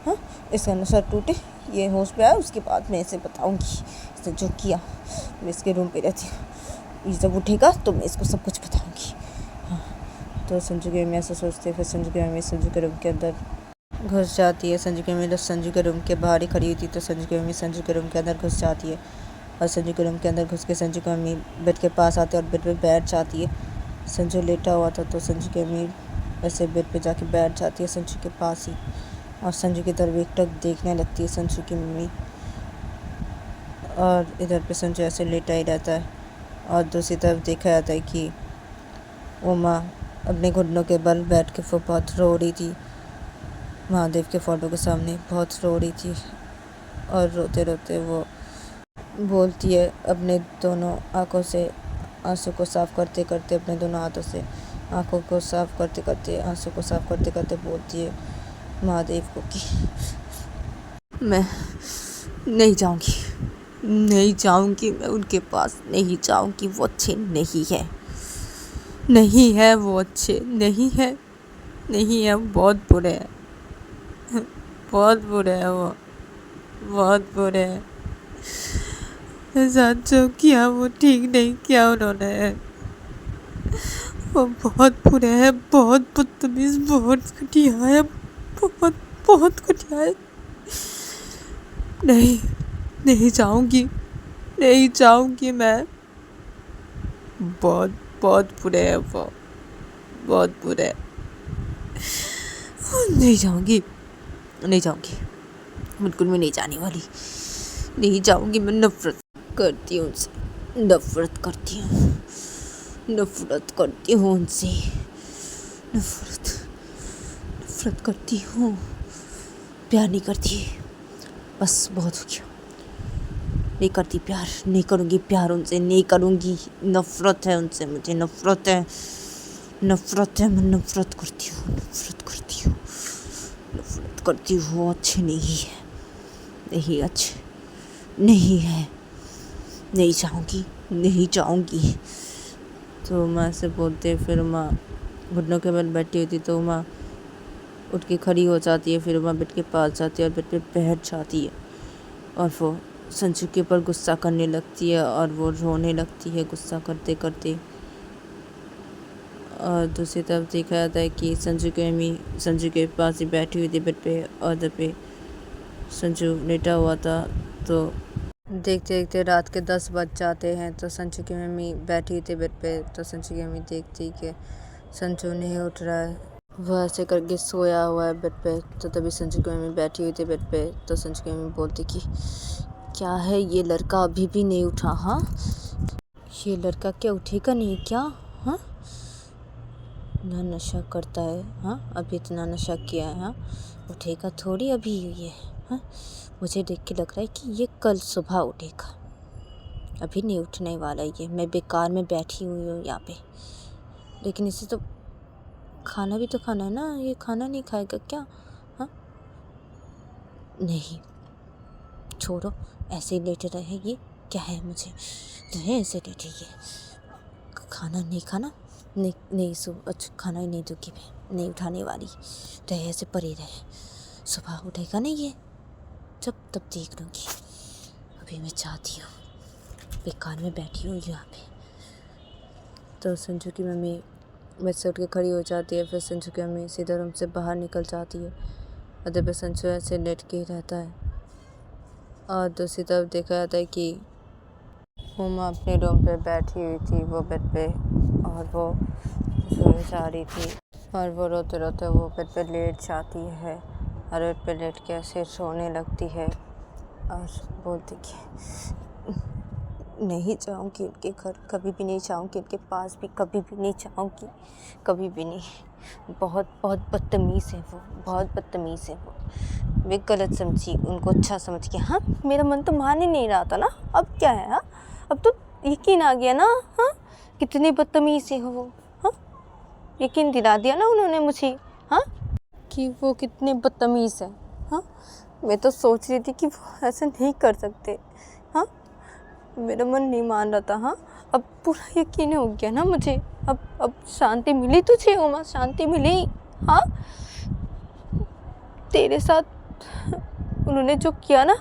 हाँ इसका नशा टूटे, ये होश पे आए, उसके बाद मैं इसे बताऊँगी, इसने जो किया, मैं इसके रूम पे रहती हूँ, ये जब उठेगा तो मैं इसको सब कुछ बताऊँगी, हाँ। तो संजू की मम्मी ऐसा सोचती है। फिर संजू की मम्मी संजू के रूम के अंदर घुस जाती है। संजू की मम्मी संजू के रूम के बाहर ही खड़ी हुई थी, तो संजू की मम्मी संजू के रूम के अंदर घुस जाती है और संजू के रूम के अंदर घुस के संजू की मम्मी बेड के पास आती है और बेड पे बैठ जाती है। संजू लेटा हुआ था, तो संजू की मम्मी ऐसे बेड पे जाके बैठ जाती है संजू के पास ही और संजू की तरफ एकटक देखने लगती है संजू की मम्मी। और इधर पे संजू ऐसे लेटा ही रहता है और दूसरी तरफ देखा जाता है कि उमा अपने घुटनों के बल बैठ के वो बहुत रो रही थी, महादेव के फ़ोटो के सामने बहुत रो रही थी और रोते रोते वो बोलती है, अपने दोनों आँखों से आंसू को साफ़ करते करते, अपने दोनों हाथों से आँखों को साफ़ करते करते, आंसू को साफ़ करते करते बोलती है महादेव को कि मैं नहीं जाऊंगी, नहीं जाऊंगी, मैं उनके पास नहीं जाऊंगी। वो अच्छे नहीं है, नहीं है, वो अच्छे नहीं है, नहीं है, बहुत बुरे हैं, बहुत बुरे हैं, वो बहुत बुरे हैं। मेरे साथ जो किया वो ठीक नहीं किया उन्होंने, वो बहुत बुरे हैं, बहुत बदतमीज, बहुत घटिया है, बहुत बहुत घटिया है। नहीं, नहीं जाऊंगी, नहीं जाऊंगी मैं। बहुत बहुत बुरे हैं वो, बहुत बुरे हैं। नहीं जाऊंगी, नहीं जाऊंगी, बिल्कुल मैं नहीं जाने वाली, नहीं जाऊंगी। मैं नफरत करती हूँ उनसे, नफरत करती हूँ, नफरत करती हूँ उनसे, नफरत नफरत करती हूँ, प्यार नहीं करती, बस बहुत हो गया, नहीं करती प्यार, नहीं करूँगी प्यार उनसे, नहीं करूँगी। नफरत है उनसे, मुझे नफरत है, नफरत है, मैं नफरत करती हूँ, नफरत करती हूँ, नफरत करती हूँ। अच्छे नहीं है, नहीं अच्छे नहीं है, नहीं जाऊँगी, नहीं जाऊँगी। तो माँ से बोलते, फिर माँ घुटनों के बल बैठी हुई थी, तो माँ उठ के खड़ी हो जाती है। फिर माँ बेड के पास जाती है और बेड पे बैठ जाती है और वो संजू के ऊपर गुस्सा करने लगती है और वो रोने लगती है गुस्सा करते करते। और दूसरी तरफ देखा जाता है कि संजू की मम्मी संजू के पास ही बैठी हुई थी बेड पे और इधर पे संजू लेटा हुआ था। तो देखते देखते रात के 10 बज जाते हैं। तो संजू की मम्मी बैठी हुई थी बेड पे, तो संजू की मम्मी देखती कि संजू नहीं उठ रहा है, वह ऐसे करके सोया हुआ है बेड पे। तो तभी संजू की मम्मी बैठी हुई थी बेड पे, तो संजू की मम्मी बोलती कि क्या है ये लड़का अभी भी नहीं उठा? हाँ, ये लड़का क्या उठेगा नहीं क्या? हाँ, ना नशा करता है, हाँ, अभी इतना नशा किया है, हाँ, उठेगा थोड़ी अभी ये? हाँ, मुझे देख के लग रहा है कि ये कल सुबह उठेगा, अभी नहीं उठने वाला ये। मैं बेकार में बैठी हुई हूँ यहाँ पे, लेकिन इसे तो खाना भी तो खाना है ना, ये खाना नहीं खाएगा क्या? हाँ, नहीं, छोड़ो, ऐसे ही लेटे रहे, ये क्या है, मुझे रहे ऐसे लेटे, ये खाना नहीं खाना, नहीं नहीं, अच्छा खाना ही नहीं दूँगी मैं, नहीं उठाने वाली, रहे ऐसे पड़े रहे, सुबह उठेगा नहीं ये, जब तब देख लूँगी। अभी मैं चाहती हूँ, बेकार में बैठी हूँ यहाँ पे। तो संजू की मम्मी बेड से उठ के खड़ी हो जाती है। फिर संजू की मम्मी सीधा रूम से बाहर निकल जाती है। अदर पे संजू ऐसे लेट के ही रहता है और दूसरी तरफ देखा जाता है कि उमा अपने रूम पे बैठी हुई थी, वो बेड पे, और वो सोए जा रही थी और वो रोते रोते वो बेड पे लेट जाती है और बेड पे लेट के ऐसे सोने लगती है और बोलती कि नहीं जाऊँगी उनके घर, कभी भी नहीं जाऊँगी उनके पास भी, कभी भी नहीं जाऊँगी, कभी भी नहीं। बहुत बहुत बदतमीज़ है वो, बहुत बदतमीज़ है वो। वे गलत समझी, उनको अच्छा समझ के। हाँ, मेरा मन तो मान ही नहीं रहा था ना, अब क्या है? हाँ, अब तो यकीन आ गया ना। हाँ, कितनी बदतमीज़ है वो। हाँ, यकीन दिला दिया ना उन्होंने मुझे, हाँ, कि वो कितने बदतमीज़ है। हाँ, मैं तो सोच रही थी कि वो ऐसा नहीं कर सकते। हाँ, मेरा मन नहीं मान रहा था। हाँ, अब पूरा यकीन हो गया ना मुझे। अब शांति मिली तुझे उमा, शांति मिली? हाँ, तेरे साथ उन्होंने जो किया ना,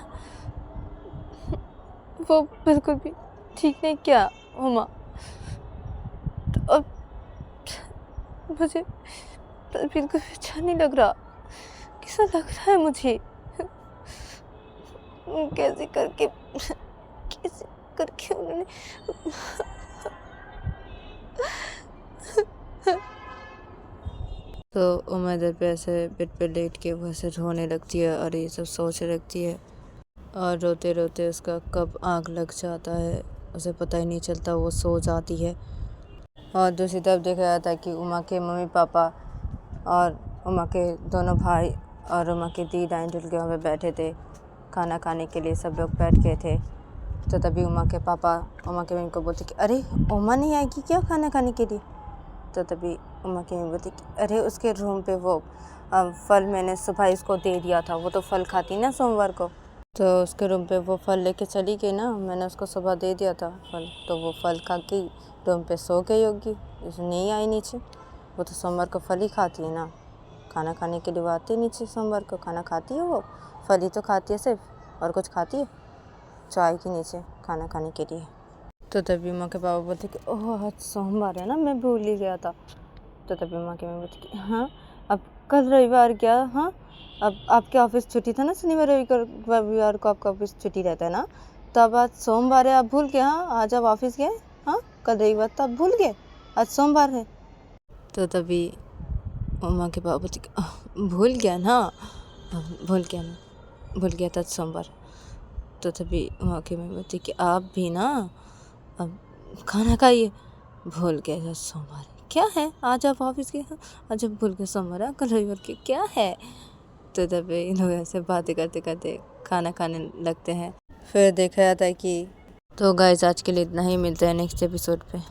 वो बिल्कुल भी ठीक नहीं किया उमा। तो मुझे बिल्कुल अच्छा नहीं लग रहा, कैसा लग रहा है मुझे। कैसे करके उन्होंने तो उमा इधर पे ऐसे बेड पे लेट के वो ऐसे रोने लगती है और ये सब सोचने लगती है, और रोते रोते उसका कब आग लग जाता है उसे पता ही नहीं चलता, वो सो जाती है। और दूसरी तरफ देखा जाता है कि उमा के मम्मी पापा और उमा के दोनों भाई और उमा की दी डाइन डुल के वहाँ पे बैठे थे खाना खाने के लिए, सब लोग बैठ गए थे। तो तभी उमा के पापा उमा के मम्मी को बोलते कि अरे उमा नहीं आएगी क्या खाना खाने के लिए। तो तभी उमा की मम्मी बोलती कि अरे उसके रूम पे वो फल मैंने सुबह इसको दे दिया था, वो तो फल खाती ना सोमवार को, तो उसके रूम पे वो फल लेके चली गई ना, मैंने उसको सुबह दे दिया था फल, तो वो फल खा के रूम पे सो गई होगी, नहीं आई नीचे। वो तो सोमवार को फल ही खाती है ना, खाना खाने के लिए वो आती है नीचे, सोमवार को खाना खाती है, वो फल ही तो खाती है सिर्फ, और कुछ खाती है, चाय के नीचे खाना खाने के लिए। तो तभी माँ के पापा बोलते कि ओह आज सोमवार है ना, मैं भूल ही गया था। तो तभी माँ के मम्मी बोलती कि हाँ अब कल रविवार क्या, हाँ अब आपके ऑफिस छुट्टी था ना, शनिवार रविवार को आपका ऑफिस छुट्टी रहता है ना, तो अब आज सोमवार है, आप भूल गए, हाँ आज आप ऑफिस गए, हाँ कल रविवार तो आप भूल गए, आज सोमवार है। तो तभी माँ के पापा बोलते कि भूल गया ना, भूल गया था सोमवार। तो तभी माँ की मम्मी बोलती कि आप भी ना अब खाना खाइए, भूल गए आज सोमवार क्या है, आज आप ऑफिस गए, आज आप भूल गए सोमवार है, कल रविवार के क्या है। तो तभी इन लोग ऐसे बातें करते करते खाना खाने लगते हैं। फिर देखा जाता है कि तो गाइस आज के लिए इतना ही, मिलते हैं नेक्स्ट एपिसोड पे।